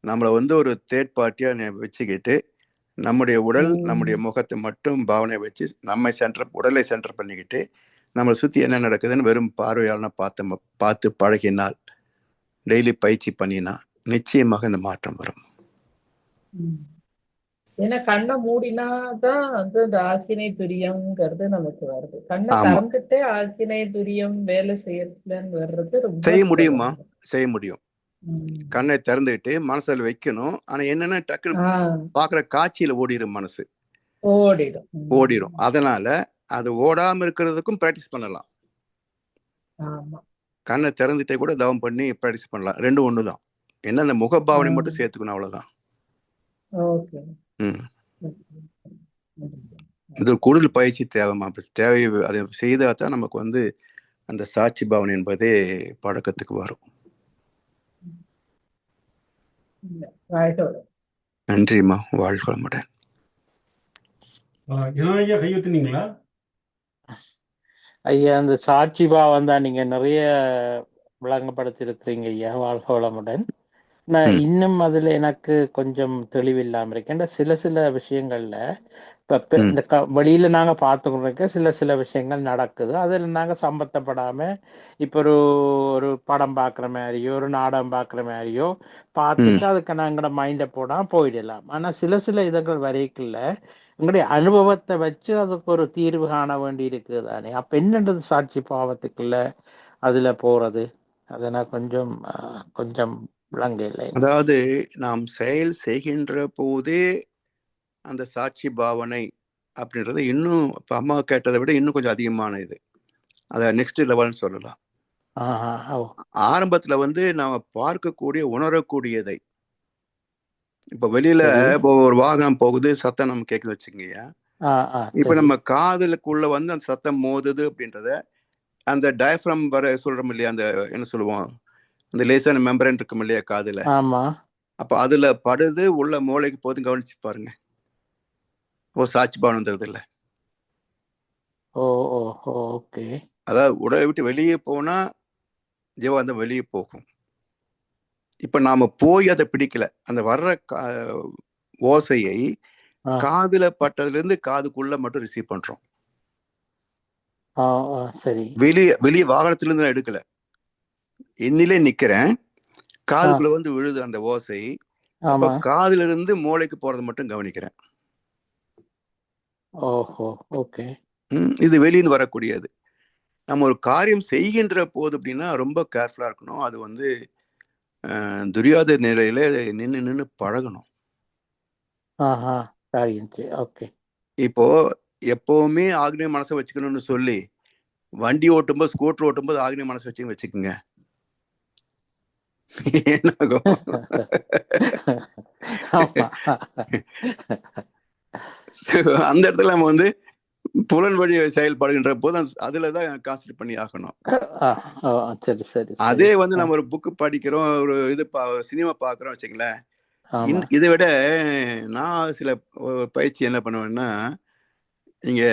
S2: நம்மளை ஒரு தேர்ட் பார்ட்டியா வச்சுக்கிட்டு நம்முடைய உடல் நம்முடைய முகத்தை மட்டும் பாவனை வச்சு நம்ம உடலை சென்டர் பண்ணிக்கிட்டு நம்மளை சுத்தி என்ன நடக்குதுன்னு வெறும் பார்வையாளனா பார்த்து பழகினால், டெய்லி பயிற்சி பண்ணினா நிச்சயமாக இந்த மாற்றம் வரும்.
S3: ஏன்னா கண்ணை மூடினாதான் இந்த ஆக்கினை துரியம்ங்கிறது நமக்கு வருது. கண்ணை திறந்துட்டே ஆக்கினை துரியம் வேலை செய்யறதுலன்னு வர்றது ரொம்ப
S2: செய்ய முடியுமா? செய்ய முடியும். கண்ணை திறந்துக்கிட்டு மனசுல வைக்கணும். ஆனா என்னன்னா டக்குன்னு பாக்குற காட்சியில ஓடிடும், மனசு ஓடிடும். அதனால அது ஓடாம இருக்கிறதுக்கும் பிராக்டிஸ் பண்ணலாம். கண்ணை திறந்துட்டே கூட தவம் பண்ணி பிராக்டிஸ் பண்ணலாம். ரெண்டும் ஒண்ணுதான். என்ன அந்த முகபாவனை மட்டும் சேர்த்துக்கணும், அவ்வளவுதான். இது கூடுதல் பயிற்சி தேவைமா. தேவை அதை செய்தாதான் நமக்கு அந்த சாட்சி பாவனை என்பதே பழக்கத்துக்கு வரும். நன்றிம்மா, வாழ்க வளமுடன்.
S4: ஐயா, அந்த சாட்சி பாவம் தான் நீங்க நிறைய விளங்கப்படுத்தி இருக்கிறீங்க ஐயா, வாழ்க வளமுடன். நான் இன்னும் அதுல எனக்கு கொஞ்சம் தெளிவில்லாம இருக்கேன். சில விஷயங்கள்ல இப்ப இந்த வெளியில நாங்க பார்த்துக்கிட்டு சில விஷயங்கள் நடக்குது, அதுல நாங்க சம்பந்தப்படாம இப்ப ஒரு படம் பாக்குற மாதிரியோ ஒரு நாடகம் பாக்குற மாதிரியோ பார்த்துட்டு அதுக்கு நாங்களோட மைண்ட போடாம போயிடலாம். ஆனா சில இதங்கள் வரைக்குள்ள எங்களுடைய அனுபவத்தை வச்சு அதுக்கு ஒரு தீர்வு காண வேண்டி இருக்குது தானே. அப்ப என்னன்றது சாட்சி பாவத்துக்குள்ள அதுல போறது, அதெல்லாம் கொஞ்சம் விளங்க இல்லை.
S2: அதாவது நாம் செயல் செய்கின்ற போதே அந்த சாட்சி பாவனை அப்படின்றது இன்னும் இப்ப அம்மா கேட்டதை விட இன்னும் கொஞ்சம் அதிகமான இது. அத நெக்ஸ்ட் லெவல்னு சொல்லலாம். ஆரம்பத்துல நாம பார்க்கக்கூடிய உணரக்கூடியதை, இப்ப வெளியில ஒரு வாகனம் போகுது, சத்தம் நம்ம கேட்குது வச்சுக்கங்கய்யா. இப்ப நம்ம காதலுக்குள்ள அந்த சத்தம் மோதுது அப்படின்றத அந்த டயஃப்ரம் வர சொல்றோம் இல்லையா, அந்த என்ன சொல்லுவோம், அந்த லேசான மெம்பரன் இருக்கும் இல்லையா காதுல, அப்ப அதுல படுது உள்ள மூளைக்கு போதும் கவனிச்சு பாருங்க, சாட்சி பாவனை வந்தது இல்ல. அதாவது உடலை விட்டு வெளியே போனா ஜீவாந்தம் வெளியே போகும். இப்ப நாம போய் அதை பிடிக்கல, அந்த வர்ற ஓசையை காதுல பட்டதுல இருந்து காதுக்குள்ள மட்டும் ரிசீவ் பண்றோம்.
S4: சரி,
S2: வெளியே வாகனத்துல இருந்து நான் எடுக்கல, என்னிலே நிக்கிறேன், காதுக்குள்ள வந்து விழுது அந்த ஓசை. அப்ப காதுல இருந்து மூளைக்கு போறது மட்டும் கவனிக்கிறேன்.
S4: ஓஹோ, ஓகே.
S2: இது வெளியிருந்து வரக்கூடியது. நம்ம ஒரு காரியம் செய்கின்ற போது அப்படின்னா ரொம்ப கேர்ஃபுல்லா இருக்கணும். அது வந்து துரியாத நிலையில நின்று பழகணும். இப்போ எப்பவுமே ஆக்னேய மனசை வச்சுக்கணும்னு சொல்லி வண்டி ஓட்டும்போது, ஸ்கூட்டர் ஓட்டும்போது ஆக்னேய மனசை வச்சுக்கோங்க, என்னாகும்? அந்த இடத்துல நம்ம வந்து புலன் வழி செயல்படுகின்ற போது அதுலதான் கான்சென்ட்ரேட் பண்ணி ஆகணும்.
S4: சரி சரி.
S2: அதே வந்து நம்ம ஒரு புக்கு படிக்கிறோம், ஒரு இது சினிமா பாக்குறோம் வச்சுங்களேன், இதை விட நான் சில பயிற்சி என்ன பண்ணுவேன்னா, இங்க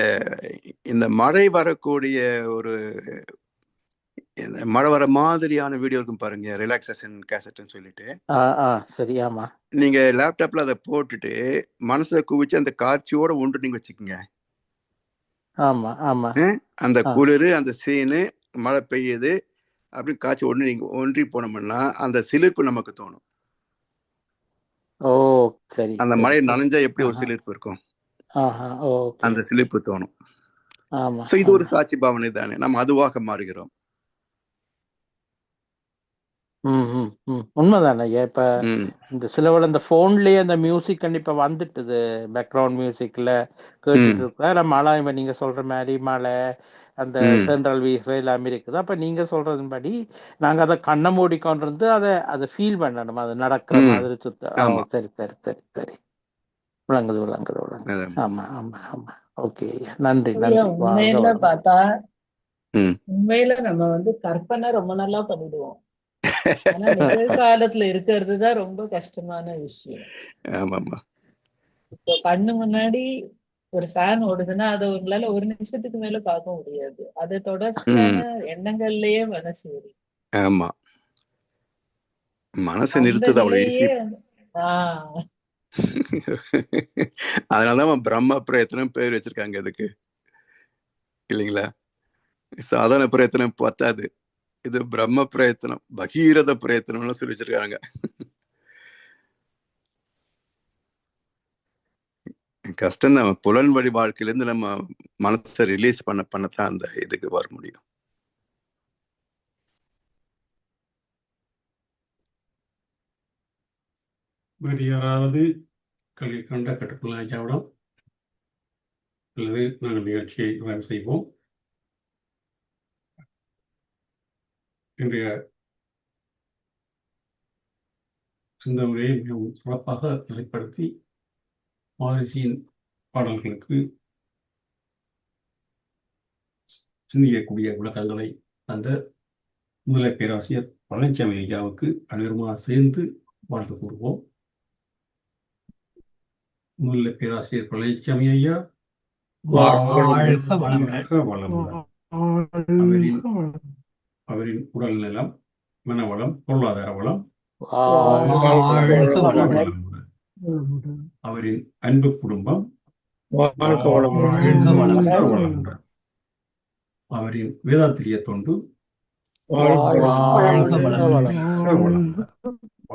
S2: இந்த மழை வரக்கூடிய ஒரு மழை வர மாதிரியான வீடியோ இருக்கும் பாருங்க, ரிலாக்ஸேஷன் கேசட்னு சொல்லிட்டு.
S4: சரியாமா.
S2: நீங்க லேப்டாப்ல அதை போட்டுட்டு மனசை குவிச்சு அந்த காட்சியோட ஒன்று நீங்க வச்சுக்கோங்க.
S4: ஆமா ஆமா.
S2: அந்த குளிர், அந்த சீனு, மழை பெய்யுது அப்படின்னு காட்சி ஒன்று நீங்க ஒன்றி போனோம்னா அந்த சிலிர்ப்பு நமக்கு தோணும்.
S4: ஓ சரி.
S2: அந்த மழை நனைஞ்சா எப்படி ஒரு சிலிர்ப்பு இருக்கும், அந்த சிலிர்ப்பு தோணும். இது ஒரு சாட்சி பாவனை தானே, நம்ம அதுவாக மாறுகிறோம்.
S4: உண்மைதானே. இப்ப இந்த சிலவள இந்த போன்லயே அந்த மியூசிக் கண்டிப்பா வந்துட்டுது, பேக்ரவுண்ட் மியூசிக்ல கேட்டுட்டு இருக்க மழை, நீங்க சொல்ற மாதிரி மழை, அந்த தென்றல் வீச எல்லாமே இருக்குது. அப்ப நீங்க சொல்றதுபடி நாங்க அதை கண்ணை மூடிக்கொண்டு இருந்து அதை ஃபீல் பண்ணணும், அது நடக்கிற மாதிரி சுத்த. சரி சரி சரி சரி, விளங்குது விளங்குது விளங்குது. ஆமா ஆமா ஆமா. ஓகே, நன்றி நன்றி.
S3: உண்மையில பார்த்தா உண்மையில நம்ம வந்து கற்பனை ரொம்ப நல்லா பண்ணிடுவோம், ஆனா நிகழ்காலத்துல இருக்கிறது தான் ரொம்ப கஷ்டமான விஷயம். இப்போ கண்ணு முன்னாடி ஒரு ஃபேன் ஓடுதுன்னா அதை உங்களால ஒரு நிமிஷத்துக்கு மேல பார்க்க முடியாது, அது தொடர்ச்சியான எண்ணங்கள்லயே மனசு வரும்.
S2: ஆமா, மனசு நிறுத்துது அவ்வளவு. அதனாலதான் பிரம்ம பிரயத்தனம் பேர் வச்சிருக்காங்க அதுக்கு, இல்லைங்களா? சாதாரண பிரயத்தனம் பத்தாது, இது பிரம்ம பிரயத்தனம், பகீரத பிரயத்தனம்னு சொல்லி வச்சிருக்காங்க. கஷ்டம் தான், புலன் வழி வாழ்க்கையிலேருந்து நம்ம மனசை ரிலீஸ் பண்ணத்தான் அந்த இதுக்கு வர முடியும்.
S1: வேறு யாராவது கல்வி கண்ட கட்டுக்குள்ள ஐயாவிடம் அல்லது நாங்கள் நிகழ்ச்சியை நிறைவு செய்வோம். இன்றைய சிந்தனையை மிகவும் சிறப்பாக நிலைப்படுத்தி மாரிசியின் பாடல்களுக்கு சிந்திக்கக்கூடிய விளக்கங்களை அந்த முதுநிலை பேராசிரியர் பழனிசாமி ஐயாவுக்கு அனைவருமாக சேர்ந்து வாழ்த்து கூறுவோம். முதுநிலை பேராசிரியர் பழனிசாமி ஐயா அவரின் உடல் நலம், மனவளம், பொருளாதார வளம், அவரின் அன்பு குடும்பம், அவரின் வேதாத்திரிய தொண்டு